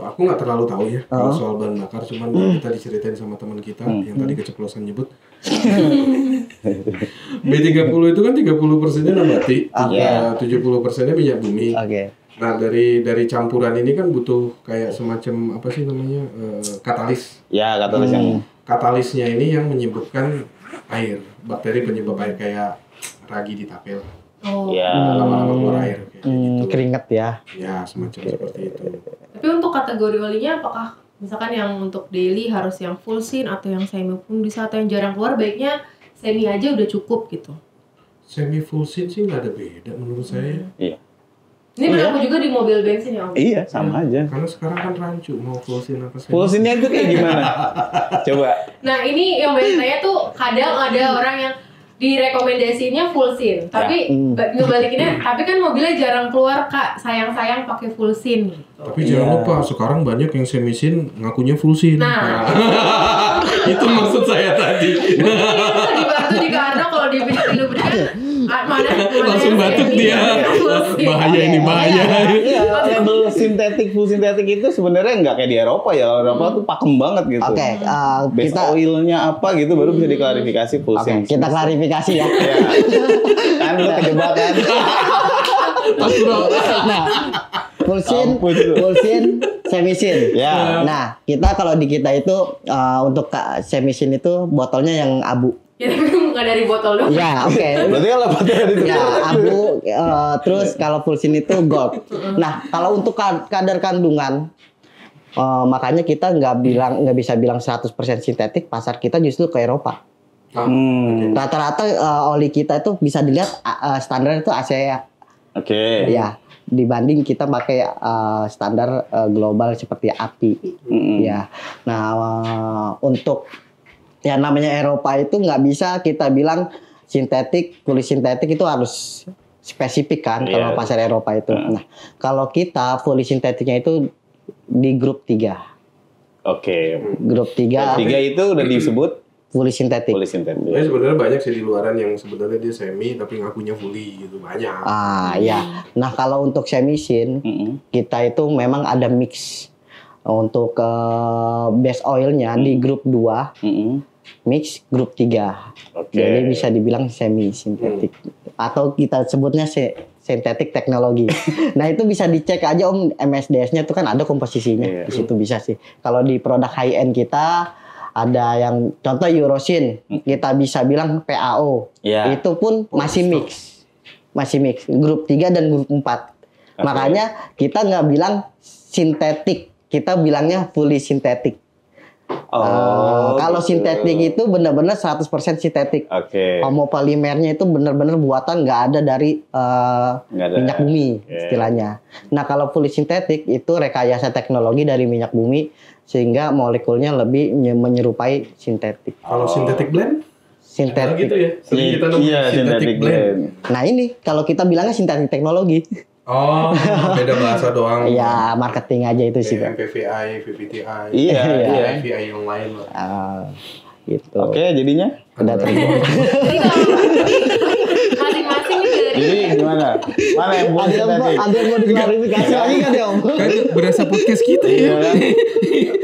aku nggak terlalu tahu ya kalau soal bahan bakar, cuman kita diceritain sama teman kita yang tadi keceplosan nyebut B30 itu kan 30%-nya nabati, 70%-nya minyak bumi. Nah dari campuran ini kan butuh kayak semacam apa sih namanya katalis.
Ya katalis yang
katalisnya ini yang menyebabkan air, bakteri penyebab air kayak ragi di tapel. Lama-lama keluar air kayak gitu.
Keringet ya.
Ya semacam seperti itu.
Tapi untuk kategori olinya apakah misalkan yang untuk daily harus yang full sin atau yang semi pun bisa, atau yang jarang keluar baiknya semi aja udah cukup gitu?
Semi full sin sih nggak ada beda menurut saya.
Iya.
Ini berlaku juga di mobil bensin ya Om?
Iya, sama aja.
Karena sekarang kan rancu mau full sin apa semi.
Full sinnya itu kayak gimana? Coba.
Nah ini yang biasanya tuh kadang ada orang yang direkomendasinya full sin, tapi ngebalikinnya, tapi kan mobilnya jarang keluar Kak, sayang-sayang pakai full sin gitu.
Tapi jangan lupa sekarang banyak yang semi sin ngakunya full sin.
Nah.
Itu maksud saya tadi.
Dibantu di Karno kalau di video mana
Langsung batuk dia. Bahaya ini bahaya.
Iya, label sintetik, full sintetik itu sebenarnya nggak kayak di Eropa ya. Kalau Eropa tuh pakem banget gitu. Base oilnya apa gitu baru bisa diklarifikasi full sin.
Kita klarifikasi ya.
Kan lu kejebakan.
Nah, full sin, semi sin.
Ya.
Nah, kita kalau di kita itu untuk semi sin itu botolnya yang abu.
Ya tapi bukan dari botol dong.
Ya, oke.
Berarti kalau botol itu
Ya, abu. Terus kalau full sin itu gold. Nah, kalau untuk kadar kandungan, makanya kita nggak bisa bilang 100% sintetik. Pasar kita justru ke Eropa. Rata-rata oli kita itu bisa dilihat standar itu ASEA.
Oke.
Ya, dibanding kita pakai standar global seperti API. Ya. Nah, untuk yang namanya Eropa itu nggak bisa kita bilang sintetik, fully sintetik itu harus spesifik kan kalau pasar Eropa itu. Nah, kalau kita fully sintetiknya itu di grup 3.
Oke.
Grup 3.
3 itu udah disebut
fully sintetik.
fully sintetik.
Tapi sebenarnya banyak sih di luaran yang sebenarnya dia semi tapi ngakunya fully gitu, banyak.
Ya. Nah, kalau untuk semi sin kita itu memang ada mix. Untuk base oilnya di grup 2. Mix grup 3. Jadi bisa dibilang semi sintetik atau kita sebutnya sintetik teknologi. Nah, itu bisa dicek aja Om, MSDS-nya itu kan ada komposisinya. Di situ bisa sih. Kalau di produk high end kita ada yang contoh Eurosin, kita bisa bilang PAO. Itu pun masih mix. Masih mix grup 3 dan grup 4. Makanya kita nggak bilang sintetik, kita bilangnya fully sintetik. Kalau sintetik itu benar-benar 100% sintetik. Homopolimernya itu benar-benar buatan, nggak ada dari minyak bumi istilahnya. Nah, kalau fully sintetik itu rekayasa teknologi dari minyak bumi sehingga molekulnya lebih menyerupai sintetik.
Kalau sintetik blend?
Sintetik.
Gitu ya. Kita
sintetik blend.
Nah, ini kalau kita bilangnya sintetik teknologi.
Oh, beda bahasa doang.
Iya, marketing aja itu sih.
Kayak PVI, VVTI.
Iya.
VVI yang lain lah.
Gitu.
Oke, jadinya
udah terima.
Masing-masing nih dari.
Jadi gimana? Mana yang buat tadi?
Ada yang mau diklarifikasi lagi kan ya Om?
Kan berasa podcast kita ya.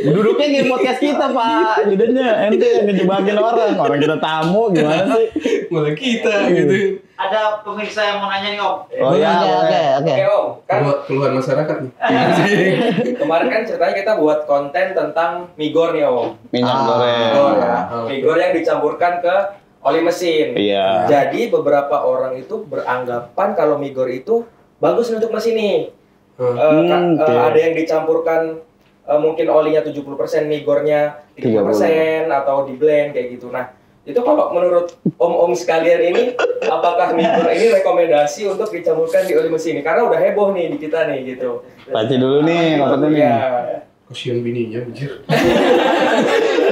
Duduknya kayak podcast kita Pak. Jadinya ente yang ngejebakin orang. Orang kita tamu gimana sih?
Malah kita gitu.
Ada pemirsa yang mau nanya nih Om.
Oh ya,
Oke.
Oke Om, kan
Keluhan masyarakat nih.
kemarin kan ceritanya kita buat konten tentang migor nih Om.
minyak goreng.
Migor ya. Migor yang dicampurkan ke oli mesin.
Iya.
Jadi beberapa orang itu beranggapan kalau migor itu bagus untuk mesin nih. Ada yang dicampurkan mungkin olinya 70%, migornya 30% atau di blend kayak gitu. Nah, Itu kalau menurut om-om sekalian ini, apakah Migor ini rekomendasi untuk dicampurkan di oli mesin ini? Karena udah heboh nih di kita nih gitu.
Paci dulu nih, apa nih?
Ya.
Kasian bininya, bujir.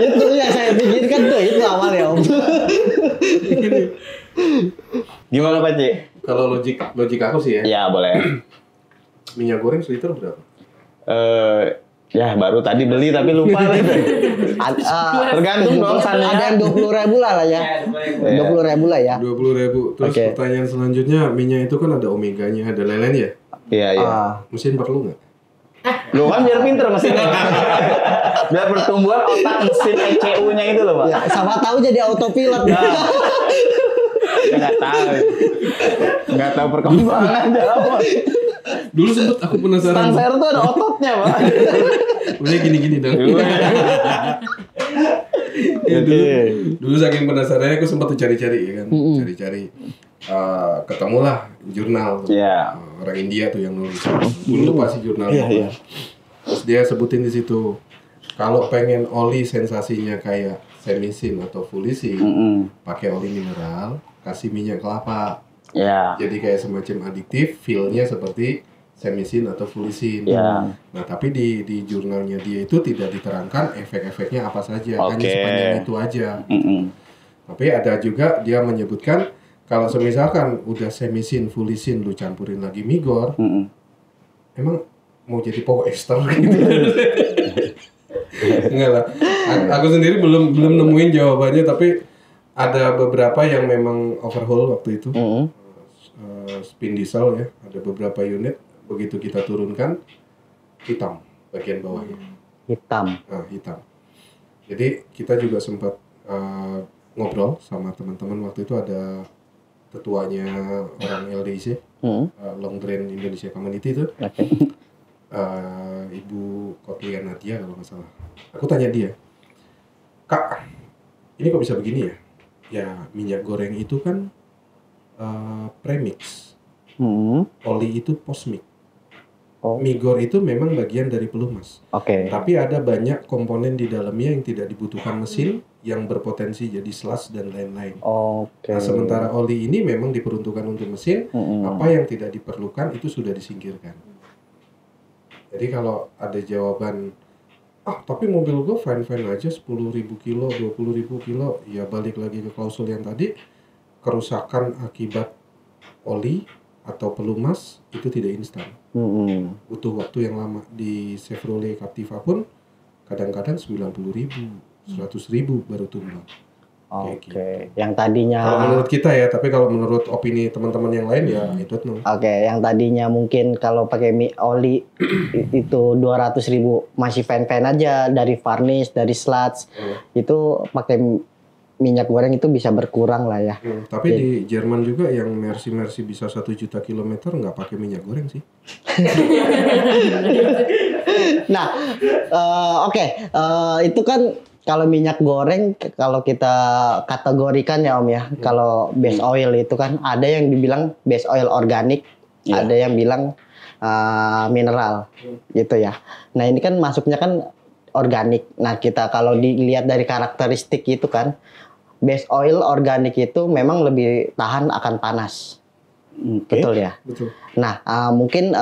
Itu yang saya pikirkan tuh itu awalnya Om.
Gimana Paci?
Kalau logik aku sih ya,
Ya boleh.
minyak goreng seliter berapa?
Ya baru tadi beli tapi lupa. Tergantung dong,
Ada yang 20.000 lah ya. 20.000 lah ya.
20.000. Terus
Oke.
pertanyaan selanjutnya, minyak itu kan ada omeganya, ada lain-lain ya?
Iya iya.
Mesin perlu nggak?
Lu kan biar pinter mesinnya. Biar pertumbuhan otak mesin ECU-nya itu loh, Pak.
Ya, sama tahu jadi autopilot.
Nggak tahu. Nggak tahu perkembangan jalan.
Dulu sempet aku penasaran.
Stanser tuh ada ototnya, Pak.
Udah gini-gini dong. Ya, dulu saking penasarannya aku sempat tuh cari-cari ya kan, cari-cari. Ketemulah jurnal tuh.
Iya.
Orang India tuh yang nulis. Gue lupa sih jurnalnya.
Iya.
Terus dia sebutin di situ, kalau pengen oli sensasinya kayak semisin atau fulisin, pakai oli mineral, kasih minyak kelapa.
Ya.
Jadi kayak semacam adiktif, feel-nya seperti semisin atau fulisin.
Ya.
Nah, tapi di jurnalnya dia itu tidak diterangkan efek-efeknya apa saja, hanya
Oke.
sepanjang itu aja. Tapi ada juga dia menyebutkan kalau semisalkan udah semisin, fulisin, lu campurin lagi Migor, emang mau jadi power ester gitu? Enggak lah. Aku sendiri belum nemuin jawabannya, tapi ada beberapa yang memang overhaul waktu itu. Spin diesel ya, ada beberapa unit begitu kita turunkan hitam bagian bawahnya.
Hitam.
Hitam. Jadi kita juga sempat ngobrol sama teman-teman waktu itu, ada ketuanya orang LDIC, Long Drain Indonesia Community itu, Ibu Kotlia Nadia kalau nggak salah. Aku tanya dia, Kak, ini kok bisa begini ya? Ya minyak goreng itu kan premix, oli itu postmix. Migor itu memang bagian dari pelumas. Tapi ada banyak komponen di dalamnya yang tidak dibutuhkan mesin, yang berpotensi jadi sludge dan lain-lain. Nah, sementara oli ini memang diperuntukkan untuk mesin, apa yang tidak diperlukan itu sudah disingkirkan. Jadi kalau ada jawaban, tapi mobil gue fine-fine aja, 10.000 kilo, 20.000 kilo, ya balik lagi ke klausul yang tadi, kerusakan akibat oli atau pelumas itu tidak instan. Butuh waktu yang lama. Di Chevrolet Captiva pun kadang-kadang 90.000, 100.000 baru tumbang.
Yang tadinya
kalau menurut kita ya, tapi kalau menurut opini teman-teman yang lain ya itu
yang tadinya mungkin kalau pakai oli itu 200.000 masih fan-fan aja, dari varnish, dari sludge. Itu pakai minyak goreng itu bisa berkurang lah ya.
Tapi di Jerman juga yang Mercy bisa 1 juta kilometer nggak pakai minyak goreng sih.
Nah, itu kan kalau minyak goreng, kalau kita kategorikan ya Om ya, kalau base oil itu kan ada yang dibilang base oil organik, ada yang bilang mineral gitu ya. Nah ini kan masuknya kan organik. Nah kita kalau dilihat dari karakteristik itu kan, base oil organik itu memang lebih tahan akan panas. Betul ya?
Betul.
Nah, mungkin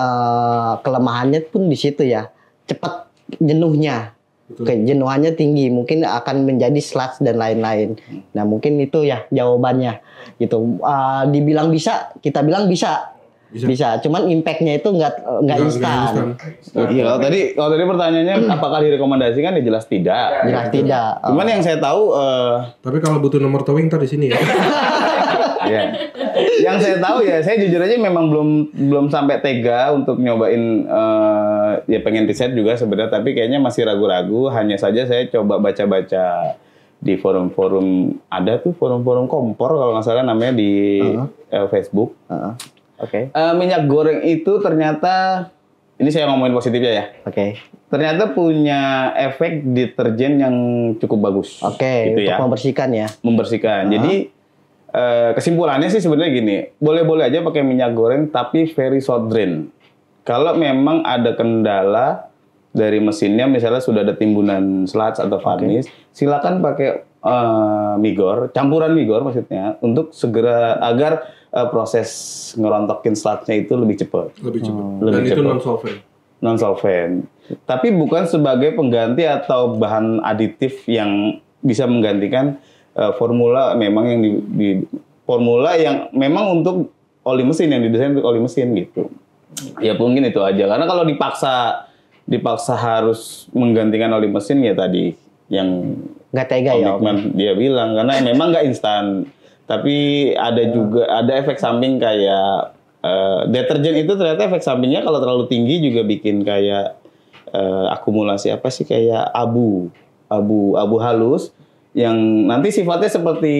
kelemahannya pun di situ ya. Cepat jenuhnya. Kejenuhannya tinggi, mungkin akan menjadi sludge dan lain-lain. Nah, mungkin itu ya jawabannya. Gitu. Dibilang bisa, kita bilang bisa. Bisa. Cuman impact-nya itu nggak instan.
Iya, kalau tadi pertanyaannya apakah direkomendasikan, ya jelas tidak.
Jelas tidak.
Cuman yang saya tahu,
tapi kalau butuh nomor towing ntar di sini ya.
Iya. Yang saya tahu ya, saya jujur aja memang belum sampai tega untuk nyobain, ya pengen riset juga sebenarnya, tapi kayaknya masih ragu-ragu. Hanya saja saya coba baca-baca di forum-forum, ada tuh forum-forum kompor kalau nggak salah namanya di Facebook. Minyak goreng itu ternyata, ini saya ngomongin positifnya ya. Ternyata punya efek deterjen yang cukup bagus.
Gitu untuk membersihkan ya.
Membersihkan. Jadi kesimpulannya sih sebenarnya gini, boleh-boleh aja pakai minyak goreng tapi very short drain. Kalau memang ada kendala dari mesinnya, misalnya sudah ada timbunan sludge atau varnish, silakan pakai migor, campuran migor maksudnya, untuk segera agar proses ngerontokin sludge-nya itu lebih cepat.
Lebih cepat.
Lebih
Dan itu
cepat.
non-solvent.
Non-solvent. Tapi bukan sebagai pengganti atau bahan aditif yang bisa menggantikan formula memang yang formula yang memang untuk oli mesin, yang didesain untuk oli mesin gitu. Ya mungkin itu aja. Karena kalau dipaksa harus menggantikan oli mesin ya tadi yang
Nggak tega
Om
ya Om.
Hikmat dia bilang, karena memang nggak instan. Tapi ada efek samping kayak deterjen itu ternyata efek sampingnya kalau terlalu tinggi juga bikin kayak akumulasi apa sih, kayak abu halus yang nanti sifatnya seperti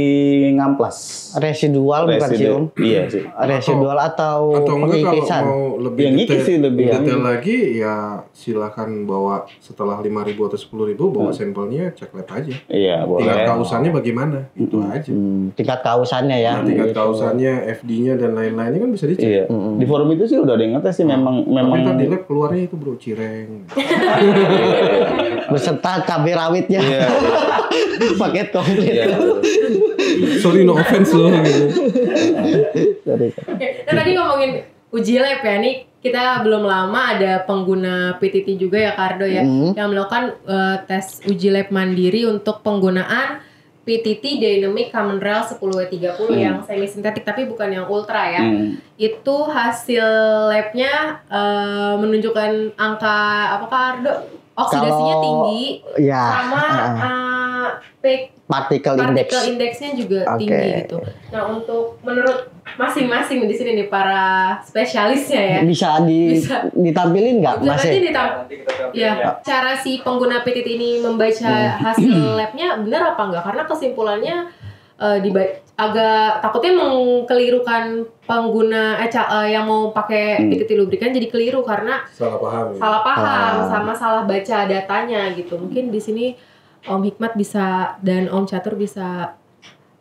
ngamplas.
Residual bukan sih Om?
Iya sih.
Residual atau
enggak,
pengikisan.
kalau mau lebih
Yang ngikis sih lebih
detail lagi ya silakan bawa setelah 5.000 atau 10.000 bawa sampelnya, cek lab aja.
Iya, boleh.
Tingkat kausannya bagaimana? Itu aja.
Tingkat kausannya ya.
Nah, tingkat kausannya, FD-nya dan lain-lainnya kan bisa dicek.
Iya. Di forum itu sih udah ada yang ngetes sih, memang
Tapi kan di lab keluarnya itu bro, cireng.
Beserta cabai rawitnya.
Iya.
Paket komplit.
Iya.
Sorry no offense loh gitu.
Nah tadi ngomongin uji lab ya, nih kita belum lama ada pengguna PTT juga ya Kardo ya, yang melakukan tes uji lab mandiri untuk penggunaan PTT Dynamic Common Rail 10W30 yang semi sintetik tapi bukan yang ultra ya. Itu hasil labnya menunjukkan angka apa Kardo? Oksidasinya
Kalau-
tinggi
Ya.
sama
Partikel
indeksnya juga
Oke.
tinggi gitu. Nah untuk menurut masing-masing di sini nih para spesialisnya ya,
Bisa ditampilin nggak
bisa
Mas?
nanti
E?
Nanti kita tampilin
ya
ya.
cara si pengguna PTT ini membaca hasil labnya benar apa enggak? Karena kesimpulannya agak takutnya mengkelirukan pengguna yang mau pakai PTT lubrikan jadi keliru karena
Salah paham ya.
salah paham sama salah baca datanya gitu. Mungkin di sini Om Hikmat bisa dan Om Catur bisa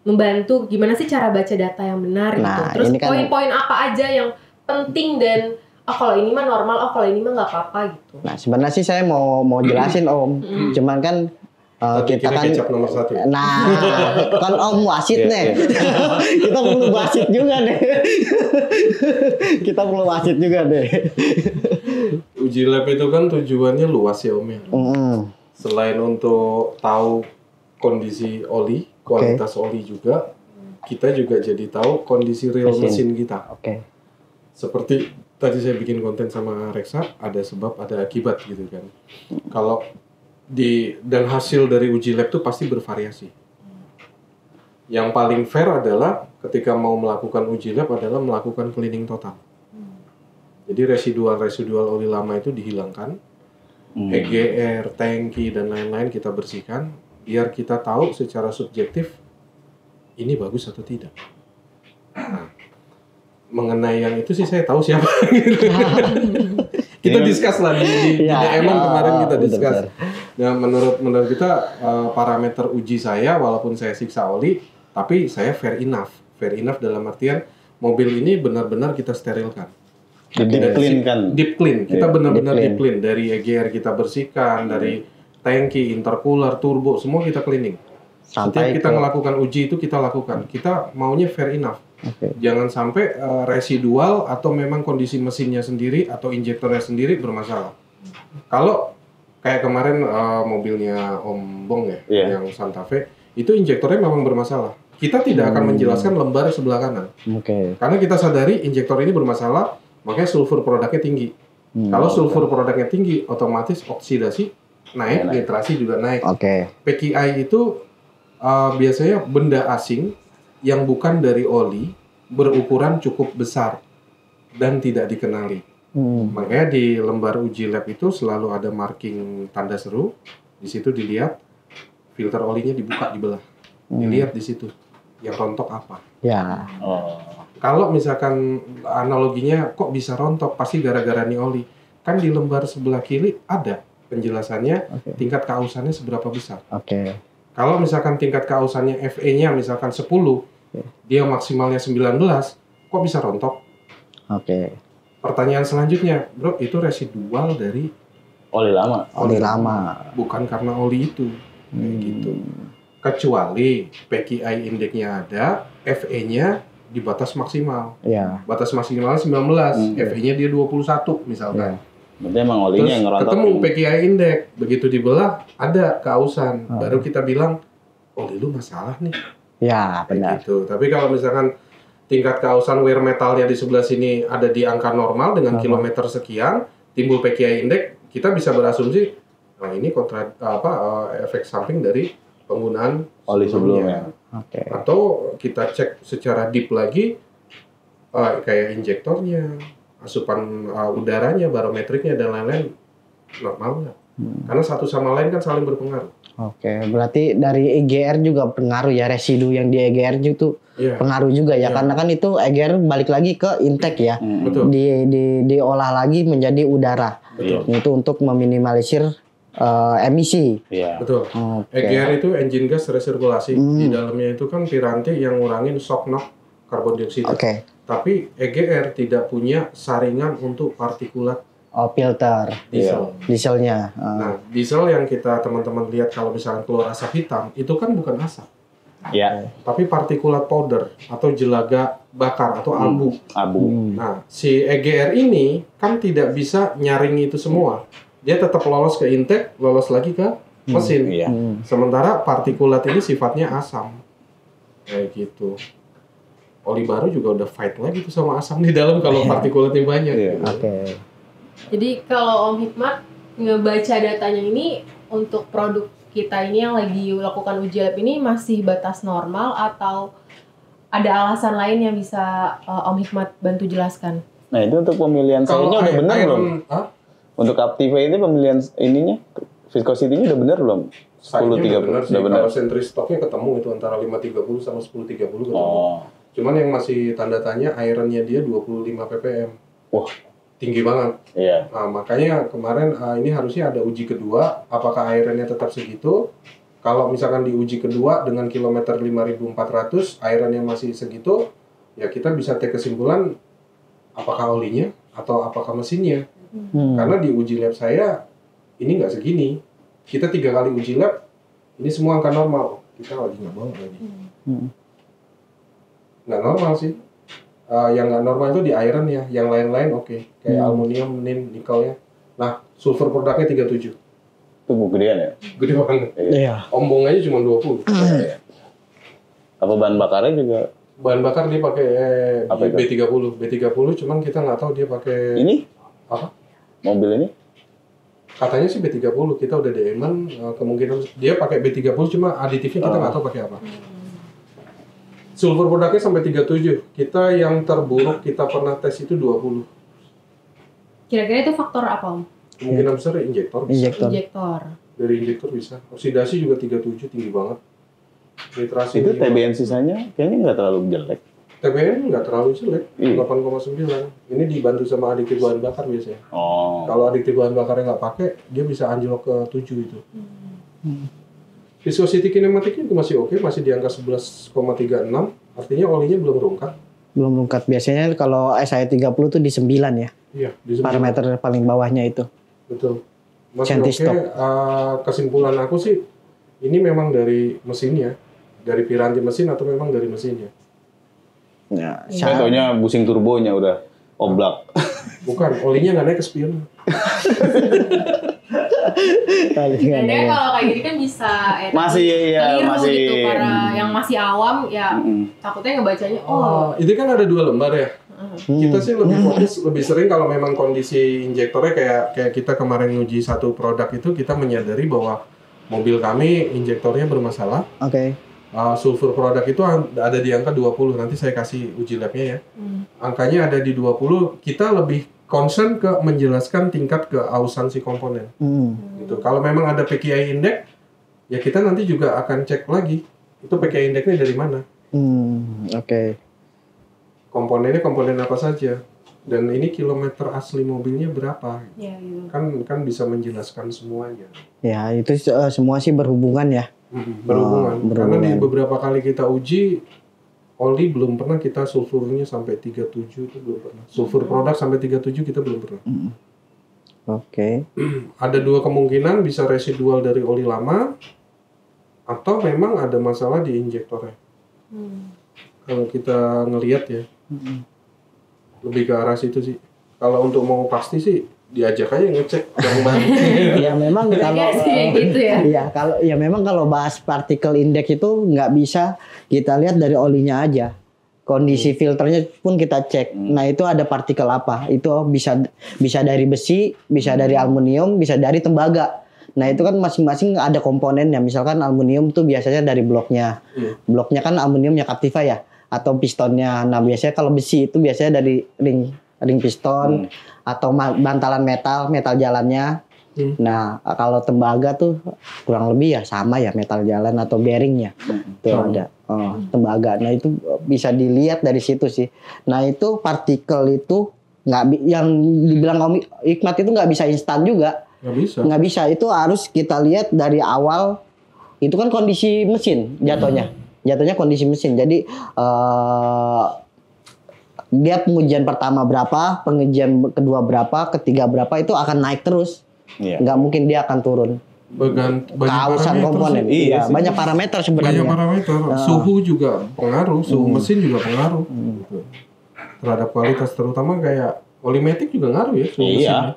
membantu gimana sih cara baca data yang benar gitu.
Nah,
Terus
ini kan-
poin-poin apa aja yang penting dan kalau ini mah normal, kalau ini mah nggak apa-apa gitu.
Nah sebenarnya sih saya mau jelasin Om. Cuman kan kita kan
kecap nomor 1.
nah kan Om wasit
Iya,
nih. Kita perlu wasit juga deh. Kita perlu wasit juga deh.
Uji lab itu kan tujuannya luas ya Om ya. Selain untuk tahu kondisi oli, kualitas oli juga, kita juga jadi tahu kondisi real mesin kita.
Oke.
Seperti tadi saya bikin konten sama Reksa, ada sebab ada akibat gitu kan. Kalau dan hasil dari uji lab itu pasti bervariasi. Yang paling fair adalah ketika mau melakukan uji lab adalah melakukan cleaning total. Jadi residual oli lama itu dihilangkan, EGR, tangki dan lain-lain kita bersihkan, biar kita tahu secara subjektif ini bagus atau tidak. Nah, mengenai yang itu sih saya tahu siapa. Kita discuss lah di DM kemarin kita discuss. Nah, menurut kita parameter uji saya walaupun saya siksa oli, tapi saya fair enough. Fair enough dalam artian mobil ini benar-benar kita sterilkan. Deep clean. Kita benar-benar deep clean. Dari EGR kita bersihkan, dari tangki, intercooler, turbo, semua kita cleaning. Setiap kita melakukan uji itu kita lakukan. Kita maunya fair enough. Jangan sampai residual atau memang kondisi mesinnya sendiri atau injektornya sendiri bermasalah. Kalau kayak kemarin mobilnya Om Bong ya, yang Santa Fe, itu injektornya memang bermasalah. Kita tidak akan menjelaskan lembar sebelah kanan. Karena kita sadari injektor ini bermasalah, makanya sulfur produknya tinggi. Kalau sulfur produknya tinggi, otomatis oksidasi naik, nitrasi juga naik. PKI itu biasanya benda asing yang bukan dari oli, berukuran cukup besar dan tidak dikenali. Makanya di lembar uji lab itu selalu ada marking tanda seru. Di situ dilihat filter olinya dibuka, dibelah. Dilihat di situ yang rontok apa.
Ya.
Kalau misalkan analoginya kok bisa rontok, pasti gara-gara nih oli. Kan di lembar sebelah kiri ada penjelasannya tingkat kausannya seberapa besar. Kalau misalkan tingkat kausannya FE-nya misalkan 10, dia maksimalnya 19, kok bisa rontok? Pertanyaan selanjutnya, bro, itu residual dari
oli lama.
Oli lama.
Bukan karena oli itu. Kayak gitu. kecuali PKI indeksnya ada, FE-nya di batas maksimal.
Iya.
Batas maksimal 19, FE-nya dia 21 misalkan.
Berarti emang olinya
Terus
yang ngerontok.
ketemu PKI indeks, begitu dibelah ada keausan, baru kita bilang oli lu masalah nih.
Ya, benar.
Gitu. Tapi kalau misalkan tingkat keausan wear metalnya di sebelah sini ada di angka normal dengan kilometer sekian, timbul PKI indeks, kita bisa berasumsi, nah ini efek samping dari penggunaan
Oli sebelumnya.
Oke.
Atau kita cek secara deep lagi, kayak injektornya, asupan udaranya, barometriknya dan lain-lain normal nggak? Karena satu sama lain kan saling berpengaruh.
Oke, berarti dari EGR juga pengaruh ya, residu yang di EGR itu pengaruh juga ya, karena kan itu EGR balik lagi ke intake ya,
Betul.
diolah lagi menjadi udara, itu untuk meminimalisir emisi.
Iya.
Betul.
Oke.
EGR itu engine gas resirkulasi. Di dalamnya itu kan piranti yang ngurangin shock knock karbon dioksida.
Oke.
Tapi EGR tidak punya saringan untuk partikulat
Oh, filter
diesel.
dieselnya.
Nah, diesel yang kita teman-teman lihat kalau misalnya keluar asap hitam, itu kan bukan asap,
Iya.
tapi partikulat powder atau jelaga bakar atau abu.
Abu.
Nah, si EGR ini kan tidak bisa nyaring itu semua. Dia tetap lolos ke intake, lolos lagi ke mesin.
Iya.
Sementara partikulat ini sifatnya asam. Kayak gitu. Oli baru juga udah fight lagi tuh sama asam di dalam kalau partikulatnya banyak.
Iya.
Oke.
Jadi kalau Om Hikmat ngebaca datanya ini untuk produk kita ini yang lagi lakukan uji lab ini masih batas normal atau ada alasan lain yang bisa Om Hikmat bantu jelaskan?
Nah, itu untuk pemilihan sayurnya udah benar belum? Untuk Captiva ini pemilihan ininya viscosity-nya udah benar belum? 10-30
udah benar. Kalau sentry stoknya ketemu itu antara 530 sama 1030 ketemu. Cuman yang masih tanda tanya ironnya dia 25 ppm.
Wah,
tinggi banget.
iya.
Nah, makanya kemarin ini harusnya ada uji kedua, apakah ironnya tetap segitu? Kalau misalkan di uji kedua dengan kilometer 5.400, ironnya masih segitu, ya kita bisa take kesimpulan apakah olinya atau apakah mesinnya. Karena di uji lab saya ini nggak segini. Kita 3 kali uji lab, ini semua angka normal. Kita lagi nggak mau lagi. Nggak normal sih. Yang nggak normal itu di iron ya, yang lain-lain oke. Kayak aluminium, nin, nikelnya. Nah, sulfur produknya 37.
Itu gedean ya?
Gede banget.
Iya.
Ombong aja cuma 20.
Apa bahan bakarnya juga?
Bahan bakar dia pakai
Apa itu?
B30. B30 cuman kita nggak tahu dia pakai
Ini?
apa?
Mobil ini?
Katanya sih B30, kita udah DM-an, kemungkinan dia pakai B30 cuma aditifnya kita nggak tahu pakai apa. Sulfur produknya sampai 37. Kita yang terburuk kita pernah tes itu 20.
Kira-kira itu faktor apa, Om?
Kemungkinan besar injektor bisa.
Injektor.
Dari injektor bisa. Oksidasi juga 37, tinggi banget. Nitrasi
Itu TBN sisanya kayaknya nggak terlalu jelek.
TBN nggak terlalu jelek,
Iya.
8,9. Ini dibantu sama adiktif bahan bakar biasanya.
Oh.
Kalau adiktif bahan bakarnya nggak pakai, dia bisa anjlok ke 7 itu. Viscosity kinematiknya itu masih oke, masih di angka 11,36. Artinya olinya belum rungkat.
Belum lengkap. Biasanya kalau SI30 tuh di 9 ya.
Iya, di sebelah.
Parameter paling bawahnya itu.
Betul. Masih
Chanti
oke.
stop.
Kesimpulan aku sih, ini memang dari mesinnya, dari piranti mesin atau memang dari mesinnya.
Ya,
Saya taunya busing turbonya udah oblak.
Bukan, olinya nggak naik ke spion.
Dan kalau kayak gini kan bisa
Masih, iya,
keliru
masih.
gitu para yang masih awam ya takutnya ngebacanya
Itu kan ada 2 lembar ya. Kita sih lebih fokus, lebih sering kalau memang kondisi injektornya kayak kita kemarin uji satu produk itu, kita menyadari bahwa mobil kami injektornya bermasalah.
Oke.
Sulfur produk itu ada di angka 20, nanti saya kasih uji labnya ya. Angkanya ada di 20, kita lebih concern ke menjelaskan tingkat keausan si komponen. Gitu. Kalau memang ada PKI index, ya kita nanti juga akan cek lagi, itu PKI indexnya dari mana.
Oke.
Komponennya komponen apa saja, dan ini kilometer asli mobilnya berapa.
ya, gitu.
Kan bisa menjelaskan semuanya.
Ya, itu semua sih berhubungan ya.
Berhubungan. Karena di
berhubungan.
beberapa kali kita uji, oli belum pernah kita sulfurnya sampai 37 itu belum pernah. Sulfur produk sampai 37 kita belum pernah.
Oke.
Ada 2 kemungkinan, bisa residual dari oli lama atau memang ada masalah di injektornya. Kalau kita ngelihat ya, lebih ke arah situ sih. Kalau untuk mau pasti sih diajak aja ngecek bareng-bareng.
Ya memang kalau
gitu ya.
Iya, kalau ya memang kalau bahas partikel index itu nggak bisa kita lihat dari olinya aja. Kondisi filternya pun kita cek. Nah, itu ada partikel apa? Itu bisa dari besi, bisa dari aluminium, bisa dari tembaga. Nah, itu kan masing-masing ada komponennya. Misalkan aluminium tuh biasanya dari bloknya. Bloknya kan aluminiumnya Captiva ya, atau pistonnya. Nah, biasanya kalau besi itu biasanya dari ring piston atau bantalan metal jalannya. Nah, kalau tembaga tuh kurang lebih ya sama ya, metal jalan atau bearingnya. Tuh ada tembaga. Nah, itu bisa dilihat dari situ sih. Nah, itu partikel itu yang dibilang Om Hikmat itu nggak bisa instan juga. Nggak bisa. Itu harus kita lihat dari awal. Itu kan kondisi mesin jatuhnya. Jatuhnya kondisi mesin. Jadi dia pengujian pertama berapa, pengujian kedua berapa, ketiga berapa, itu akan naik terus. Nggak mungkin dia akan turun. Kausan komponen. Iya, banyak parameter sebenarnya.
Banyak parameter. Suhu juga pengaruh, suhu mesin juga pengaruh. Gitu. Terhadap kualitas, terutama kayak olimetik juga ngaruh ya suhu mesinnya.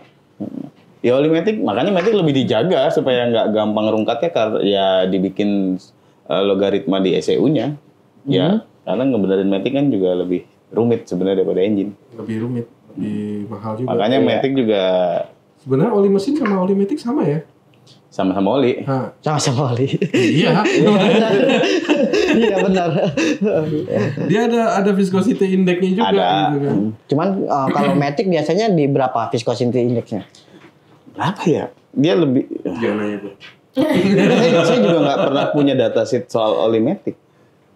Ya olimetik, makanya metik lebih dijaga supaya nggak gampang rungkatnya, karena ya dibikin logaritma di ECU-nya. Ya, karena ngebenerin metik kan juga lebih rumit sebenarnya daripada engine.
Lebih rumit, lebih mahal juga.
Makanya metik juga
sebenarnya oli mesin sama oli metik sama ya?
Sama-sama oli.
Sama-sama oli.
Iya.
Iya benar.
Dia ada viscosity index-nya juga.
Ada.
Gitu kan.
Cuman kalau metik biasanya di berapa viscosity index-nya?
Berapa ya? Dia lebih.
Jangan nanya gue.
Saya juga nggak pernah punya dataset soal oli metik.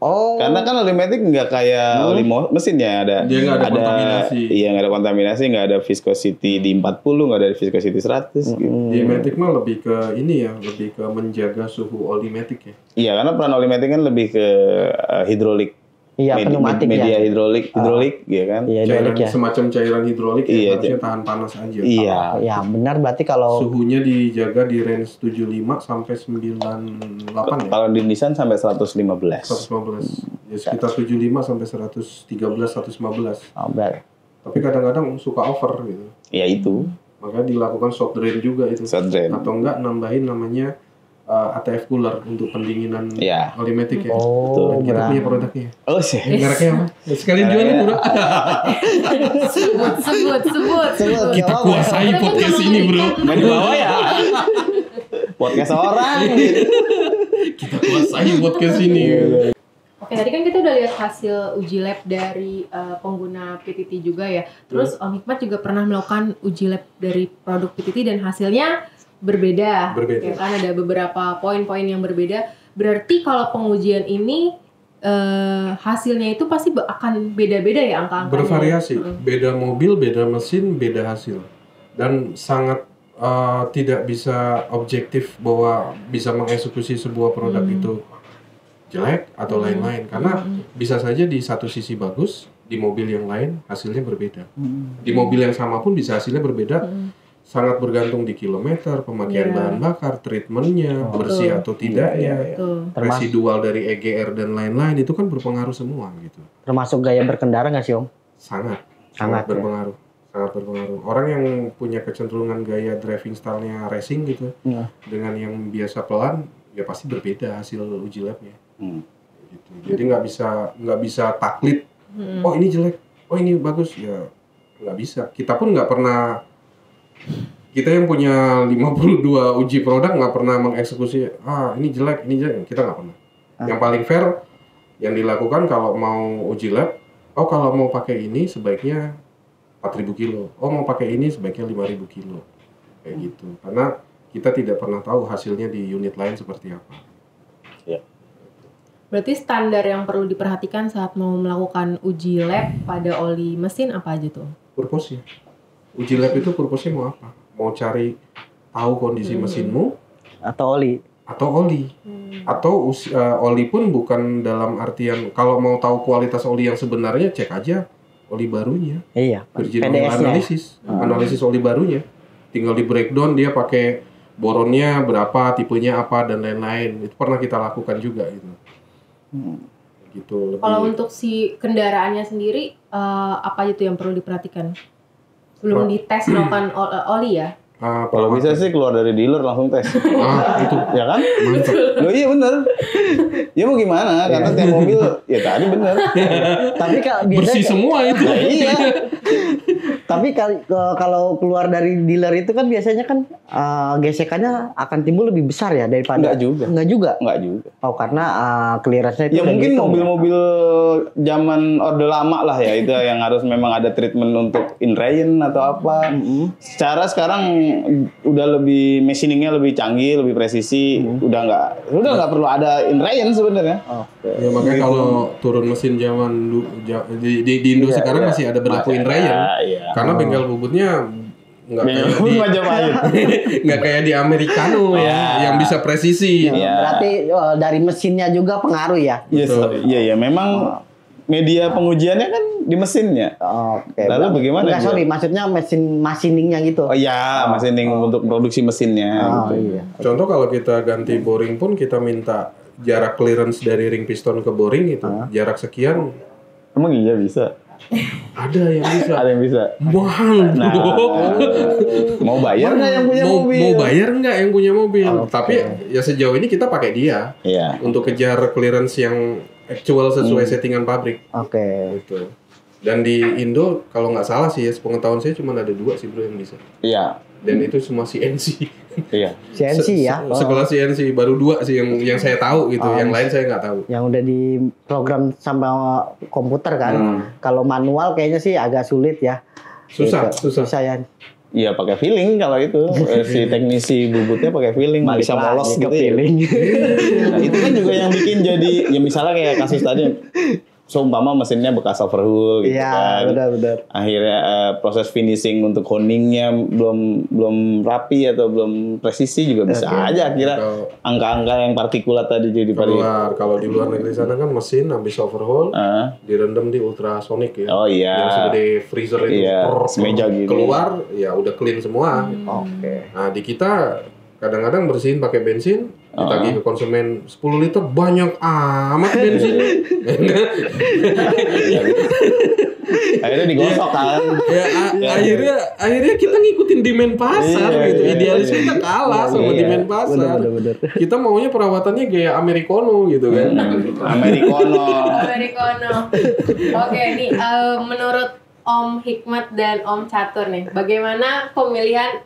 Oh.
Karena kan oli metik nggak kayak oli mesin ya, ada.
Dia nggak ada kontaminasi.
Iya, nggak ada kontaminasi, nggak ada viscosity di 40, nggak ada viscosity 100. Gitu.
Di metik mah lebih ke ini ya, lebih ke menjaga suhu oli metik ya.
Iya, karena peran oli metik kan lebih ke hidrolik.
Iya, pneumatik
media
ya.
hidrolik, ya kan?
Iya, hidrolik ya.
Semacam cairan hidrolik
Iya,
yang harusnya tahan panas aja.
Iya.
Ya benar, berarti kalau
Suhunya dijaga di range 75 sampai 98 ya.
Kalau di Nissan sampai 115.
115. Ya sekitar 75 sampai 113 115.
berarti.
Tapi kadang-kadang suka over gitu.
Ya itu.
Makanya dilakukan short drain juga itu.
Short drain.
Atau enggak nambahin namanya ATF cooler untuk pendinginan
Ya.
oli metik ya.
Oh,
Dan kita punya produknya.
Oh sih.
Mereknya apa? Ya, sekalian jualin bro.
Sebut.
Kita kuasai podcast ini bro.
Nggak dibawa ya. Podcast orang.
Kita kuasai podcast ini.
Oke, tadi kan kita udah lihat hasil uji lab dari pengguna PTT juga ya. Terus Om Hikmat juga pernah melakukan uji lab dari produk PTT dan hasilnya berbeda. Ya kan, ada beberapa poin-poin yang berbeda. Berarti kalau pengujian ini hasilnya itu pasti akan beda-beda ya angka-angkanya?
Bervariasi. Beda mobil, beda mesin, beda hasil. Dan sangat tidak bisa objektif bahwa bisa mengeksekusi sebuah produk itu jelek atau lain-lain, karena bisa saja di satu sisi bagus, di mobil yang lain hasilnya berbeda. Di mobil yang sama pun bisa hasilnya berbeda. Sangat bergantung di kilometer, pemakaian bahan bakar, treatmentnya, bersih atau tidaknya, residual dari EGR dan lain-lain, itu kan berpengaruh semua gitu.
Termasuk gaya berkendara nggak sih Om?
Sangat berpengaruh. Sangat berpengaruh. Orang yang punya kecenderungan gaya driving style-nya racing gitu, dengan yang biasa pelan, ya pasti berbeda hasil uji labnya. Gitu. Jadi nggak bisa taklid. Oh ini jelek, oh ini bagus, ya nggak bisa. Kita pun nggak pernah. Kita yang punya 52 uji produk nggak pernah mengeksekusi. Ini jelek, kita nggak pernah. Yang paling fair yang dilakukan kalau mau uji lab, kalau mau pakai ini sebaiknya 4.000 kilo. Mau pakai ini sebaiknya 5.000 kilo. Kayak gitu. Karena kita tidak pernah tahu hasilnya di unit lain seperti apa.
Ya.
Berarti standar yang perlu diperhatikan saat mau melakukan uji lab pada oli mesin apa aja tuh?
Purpose-nya. Uji lab itu purpose-nya mau apa? Mau cari tahu kondisi mesinmu
Atau oli?
Atau oli pun bukan dalam artian kalau mau tahu kualitas oli yang sebenarnya, cek aja oli barunya.
Iya.
Virgin oil analysis oli barunya. Tinggal di breakdown dia pakai boronnya berapa, tipenya apa dan lain-lain. Itu pernah kita lakukan juga gitu. Gitu.
Kalau untuk si kendaraannya sendiri apa itu yang perlu diperhatikan? Belum dites melakukan oli ya?
Kalau bisa sih keluar dari dealer langsung tes.
Itu
Ya kan?
mantap.
Loh iya bener. Ya mau gimana? Karena tiap mobil ya tadi bener.
Tapi
Bersih
biasanya
semua itu.
Nah, iya.
tapi kalau keluar dari dealer itu kan biasanya kan gesekannya akan timbul lebih besar ya daripada
Enggak juga.
Enggak juga.
Enggak juga.
Oh, karena clearance-nya itu
Ya
udah
mungkin
dihitung.
mobil-mobil zaman orde lama lah ya itu yang harus memang ada treatment untuk in-rain atau apa. Secara sekarang udah lebih machiningnya lebih canggih, lebih presisi, udah nggak perlu ada in-rain sebenarnya.
Ya makanya kalau turun mesin zaman di Indo
Iya,
sekarang
iya.
masih ada berlaku
Masih
in-rain.
ada, iya.
Karena bengkel bubutnya nggak kayak
Memang
di
Majapahit.
nggak kayak di Americano ya, yang bisa presisi.
Iya.
Berarti dari mesinnya juga pengaruh ya.
Yes, iya memang media pengujiannya kan di mesinnya.
Oke.
Lalu bagaimana
Enggak,
dia?
sorry, maksudnya machiningnya gitu.
Oh iya, machining untuk produksi mesinnya.
Oh,
gitu.
iya.
Contoh kalau kita ganti boring pun kita minta jarak clearance dari ring piston ke boring itu jarak sekian.
Emang iya bisa?
Ada yang bisa.
Ada yang bisa.
Mahal.
Nah, mau bayar nggak yang punya mobil?
Mau bayar nggak yang punya mobil? Tapi ya sejauh ini kita pakai dia
Iya.
untuk kejar clearance yang actual sesuai settingan pabrik.
Oke.
Gitu. Dan di Indo kalau nggak salah sih ya sepengetahuan saya cuma ada 2 sih bro yang bisa.
Iya.
Dan itu semua CNC.
Iya.
CNC ya.
Sekelas CNC baru 2 sih yang saya tahu gitu. Yang lain saya nggak tahu.
Yang udah di program sama komputer kan. Kalau manual kayaknya sih agak sulit ya.
Susah,
Gitu.
susah.
ya.
Iya pakai feeling kalau itu si teknisi bubutnya pakai feeling
Balik
bisa molos
lagi ke
gitu ya.
feeling.
Nah, itu kan juga yang bikin jadi ya misalnya kayak kasus tadi seumpama mesinnya bekas overhaul gitu
Iya,
kan.
benar-benar.
Akhirnya proses finishing untuk honingnya belum rapi atau belum presisi juga bisa aja akhirnya
Kalau-
angka-angka yang partikulat tadi jadi
Kalau di luar negeri sana kan mesin habis overhaul direndam di ultrasonic ya.
Oh iya.
Yang segede freezer itu
Iya, semeja gitu.
keluar ya udah clean semua.
Oke.
Nah, di kita kadang-kadang bersihin pakai bensin, ditagih ke konsumen 10 liter banyak amat bensin.
Akhirnya digosok kan.
akhirnya kita ngikutin demand pasar
Iya,
gitu.
iya,
Idealis
iya.
kita kalah sama
Iya,
demand pasar.
bener.
Kita maunya perawatannya gaya Americano gitu kan.
Americano.
Americano. Oke, nih menurut Om Hikmat dan Om Catur nih, bagaimana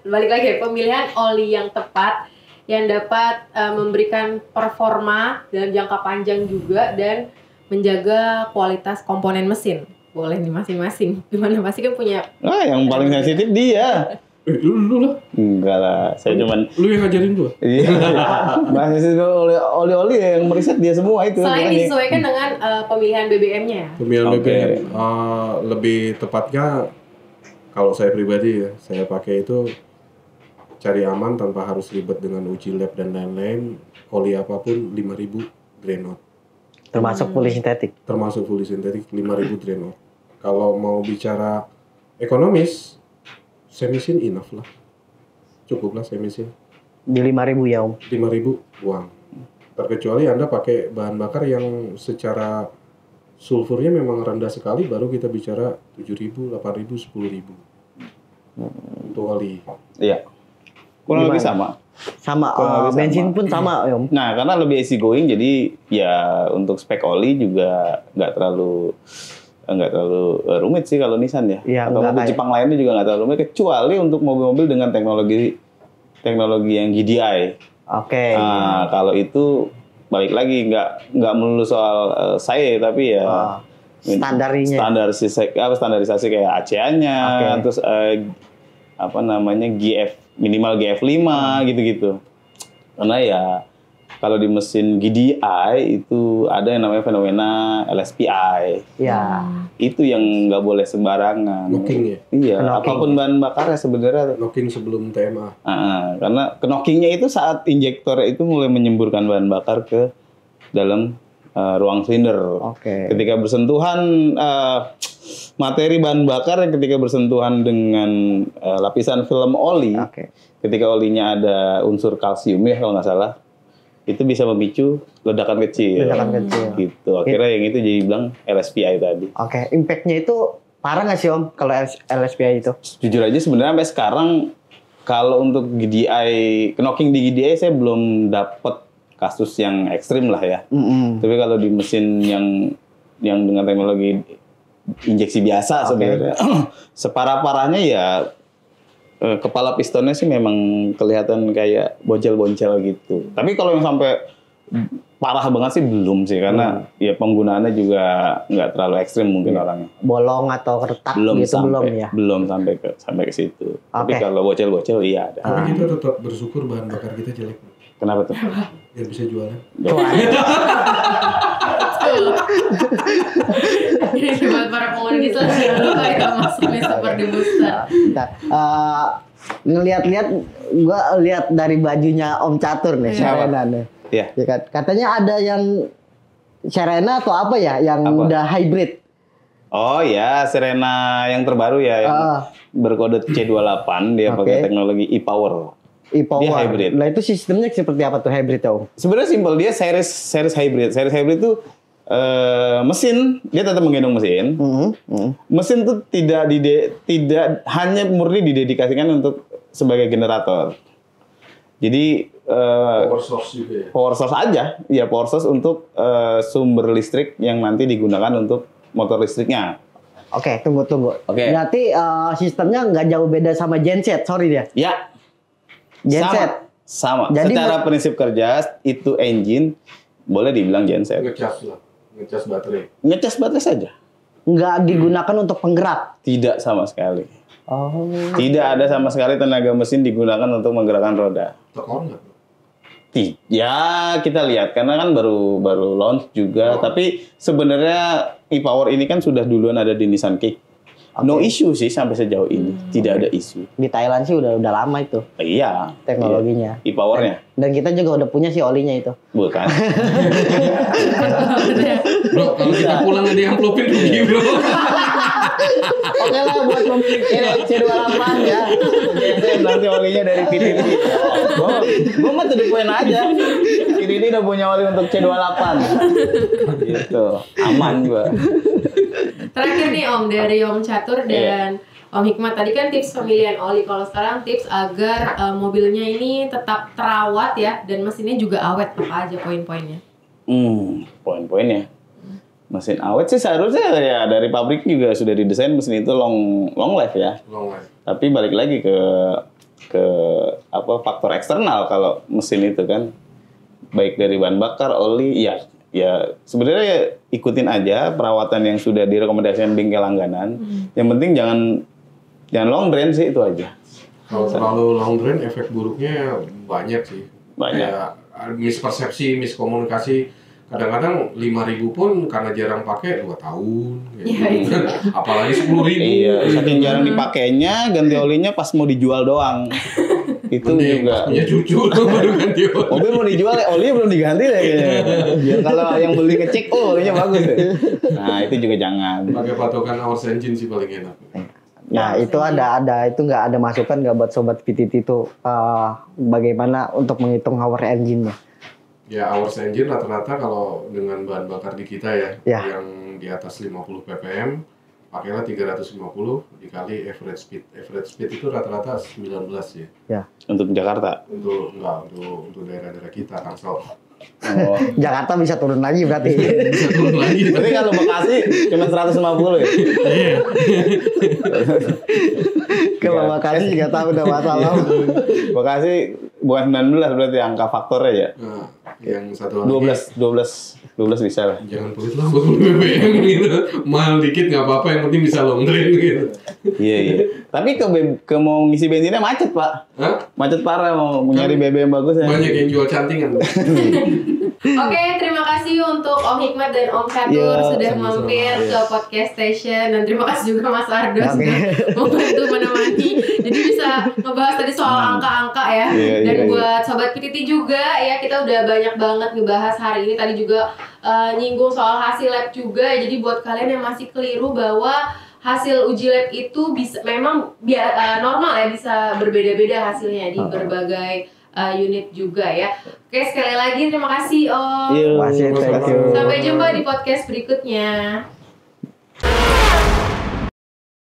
balik lagi pemilihan oli yang tepat yang dapat memberikan performa dalam jangka panjang juga dan menjaga kualitas komponen mesin. Boleh nih masing-masing. Gimana pasti kan punya.
Nah, yang paling sensitif dia.
Lu lah,
Enggak lah, saya cuman
lu yang ngajarin gua.
iya. Masih oli-oli yang meriset dia semua itu.
Selain
makanya.
disesuaikan dengan pemilihan BBM-nya ya.
Pemilihan
Oke.
BBM lebih tepatnya kalau saya pribadi ya, saya pakai itu cari aman tanpa harus ribet dengan uji lab dan lain-lain. Oli apapun 5.000 Draenor.
Termasuk fully sintetik.
Termasuk fully sintetik 5.000 Draenor. Kalau mau bicara ekonomis, semisin enough lah. Cukup lah semisin.
Di 5.000 ya, Om.
5.000 buang. Terkecuali Anda pakai bahan bakar yang secara sulfurnya memang rendah sekali, baru kita bicara 7.000, 8.000, 10.000 untuk oli.
Iya. Kurang lebih sama.
Sama
Kurang lebih sama.
bensin pun sama, Om.
Nah, karena lebih easy going jadi ya untuk spek oli juga nggak terlalu rumit sih kalau Nissan ya.
Iya,
Atau
nggak
mobil
kayak-
Jepang lainnya juga nggak terlalu rumit kecuali untuk mobil-mobil dengan teknologi yang GDI.
Oke.
Nah, kalau itu balik lagi nggak melulu soal saya tapi ya standarisasi kayak ACA-nya, terus minimal GF5 gitu-gitu. Karena ya kalau di mesin GDI itu ada yang namanya fenomena LSPI.
Ya.
Itu yang nggak boleh sembarangan.
Knocking ya?
Iya,
Knocking.
apapun bahan bakarnya sebenarnya.
Knocking sebelum TMA.
Karena knockingnya itu saat injektor itu mulai menyemburkan bahan bakar ke dalam ruang silinder.
Oke.
Ketika bersentuhan materi bahan bakar yang ketika bersentuhan dengan lapisan film oli, ketika olinya ada unsur kalsium ya kalau nggak salah, itu bisa memicu ledakan kecil. Gitu. Akhirnya yang itu jadi bilang LSPI tadi.
Impact-nya itu parah nggak sih Om kalau LSPI itu?
Jujur aja sebenarnya sampai sekarang kalau untuk GDI, knocking di GDI saya belum dapat kasus yang ekstrim lah ya. Tapi kalau di mesin yang dengan teknologi injeksi biasa sebenarnya, separah-parahnya ya kepala pistonnya sih memang kelihatan kayak boncel-boncel gitu. Tapi kalau yang sampai parah banget sih belum sih, karena ya penggunaannya juga nggak terlalu ekstrim mungkin orangnya.
Bolong atau retak gitu
belum sampai ke situ. Tapi kalau bocel-bocel iya ada.
Tapi kita tetap bersyukur bahan bakar kita jelek.
Kenapa tuh?
Biar bisa jualan.
Ini buat para pengundi jangan lupa ya masuk super di booster.
Ngelihat-lihat, gua lihat dari bajunya Om Catur nih, Serena nih.
Iya.
Ya kan? Katanya ada yang Serena atau apa ya, yang udah hybrid.
Oh ya, Serena yang terbaru ya, yang berkode C28, dia pakai teknologi e-power. Dia hybrid.
Nah itu sistemnya seperti apa tuh hybrid Om?
Sebenarnya simpel, dia series hybrid. Series hybrid itu mesin, dia tetap menggendong mesin. Mesin tuh tidak hanya murni didedikasikan untuk sebagai generator. Jadi
Power source juga ya?
Power source aja, ya power source untuk sumber listrik yang nanti digunakan untuk motor listriknya.
Oke, tunggu. Berarti sistemnya nggak jauh beda sama genset, sorry dia.
Ya.
Genset.
Sama. Jadi secara prinsip kerja itu engine boleh dibilang genset.
Ngecas baterai.
Ngecas baterai saja.
Nggak digunakan untuk penggerak.
Tidak sama sekali. Tidak ada sama sekali tenaga mesin digunakan untuk menggerakkan roda.
Tekor nggak?
Ya kita lihat karena kan baru launch juga. Tapi sebenarnya e-power ini kan sudah duluan ada di Nissan Kick. No issue sih sampai sejauh ini. Tidak ada isu.
Di Thailand sih udah lama itu.
Iya.
Teknologinya.
Iya. E-powernya.
Dan kita juga udah punya sih olinya itu.
Bukan.
Bro, kalau kita pulang ada yang amplopin rugi bro.
Oke lah buat pemilik C28 ya.
Nanti olinya dari PTT. Gue mah tuh di poin aja. PTT udah punya oli untuk C28. Gitu. Aman juga.
Terakhir nih Om, dari Om Catur dan Om Hikmat, tadi kan tips pemilihan oli. Kalau sekarang tips agar mobilnya ini tetap terawat ya, dan mesinnya juga awet, apa aja poin-poinnya?
Poin-poinnya. Mesin awet sih seharusnya ya dari pabrik juga sudah didesain mesin itu long life ya.
Long life.
Tapi balik lagi ke faktor eksternal kalau mesin itu kan, baik dari bahan bakar, oli, ya sebenarnya ya ikutin aja perawatan yang sudah direkomendasikan bengkel langganan. Yang penting jangan long drain sih, itu aja.
Kalau terlalu long drain efek buruknya banyak sih.
Banyak.
Kayak mispersepsi, miskomunikasi. Kadang-kadang 5.000 pun karena jarang pakai 2 tahun. Gitu. Apalagi 10.000.
Iya, saking jarang dipakainya, ganti olinya pas mau dijual doang. Itu
mending
juga.
Punya cucu baru ganti oli.
Mobil mau dijual, olinya belum diganti lagi. Biar kalau yang beli ngecek, olinya bagus ya. Nah, itu juga jangan.
Pakai patokan hours engine sih paling enak.
Nah, itu ada itu nggak ada masukan nggak buat sobat PTT itu bagaimana untuk menghitung hour engine-nya?
Ya, hours engine rata-rata kalau dengan bahan bakar di kita ya. Yang di atas 50 ppm, pakailah 350 dikali average speed. Average speed itu rata-rata 19 ya.
Ya.
Untuk Jakarta?
Untuk daerah-daerah kita, Tangsel.
Oh.
Jakarta bisa turun lagi berarti.
Bisa turun lagi.
Tapi kalau Bekasi cuma 150 ya?
Iya.
Kalau Bekasi juga tahu udah masalah.
Bekasi bukan 19 berarti angka faktornya ya?
Nah, yang satu lagi
12 bisa lah.
jangan pelit lah buat BBM gitu. Mahal dikit nggak apa-apa, yang penting bisa long drain gitu.
Iya. Tapi ke mau ngisi bensinnya macet Pak.
Hah?
Macet parah mau nyari BBM bagus ya.
Banyak yang jual cantingan.
Oke, terima kasih untuk Om Hikmat dan Om Catur sudah mampir ke podcast station, dan terima kasih juga Mas Ardo sudah membantu menemani. Jadi bisa ngebahas tadi soal angka-angka ya. Dan buat sobat PTT juga ya, kita udah banyak banget ngebahas hari ini. Tadi juga nyinggung soal hasil lab juga. Jadi buat kalian yang masih keliru bahwa hasil uji lab itu bisa memang normal ya, bisa berbeda-beda hasilnya di berbagai unit juga ya. Oke, sekali lagi terima kasih Om.
Thank you.
Sampai jumpa di podcast berikutnya.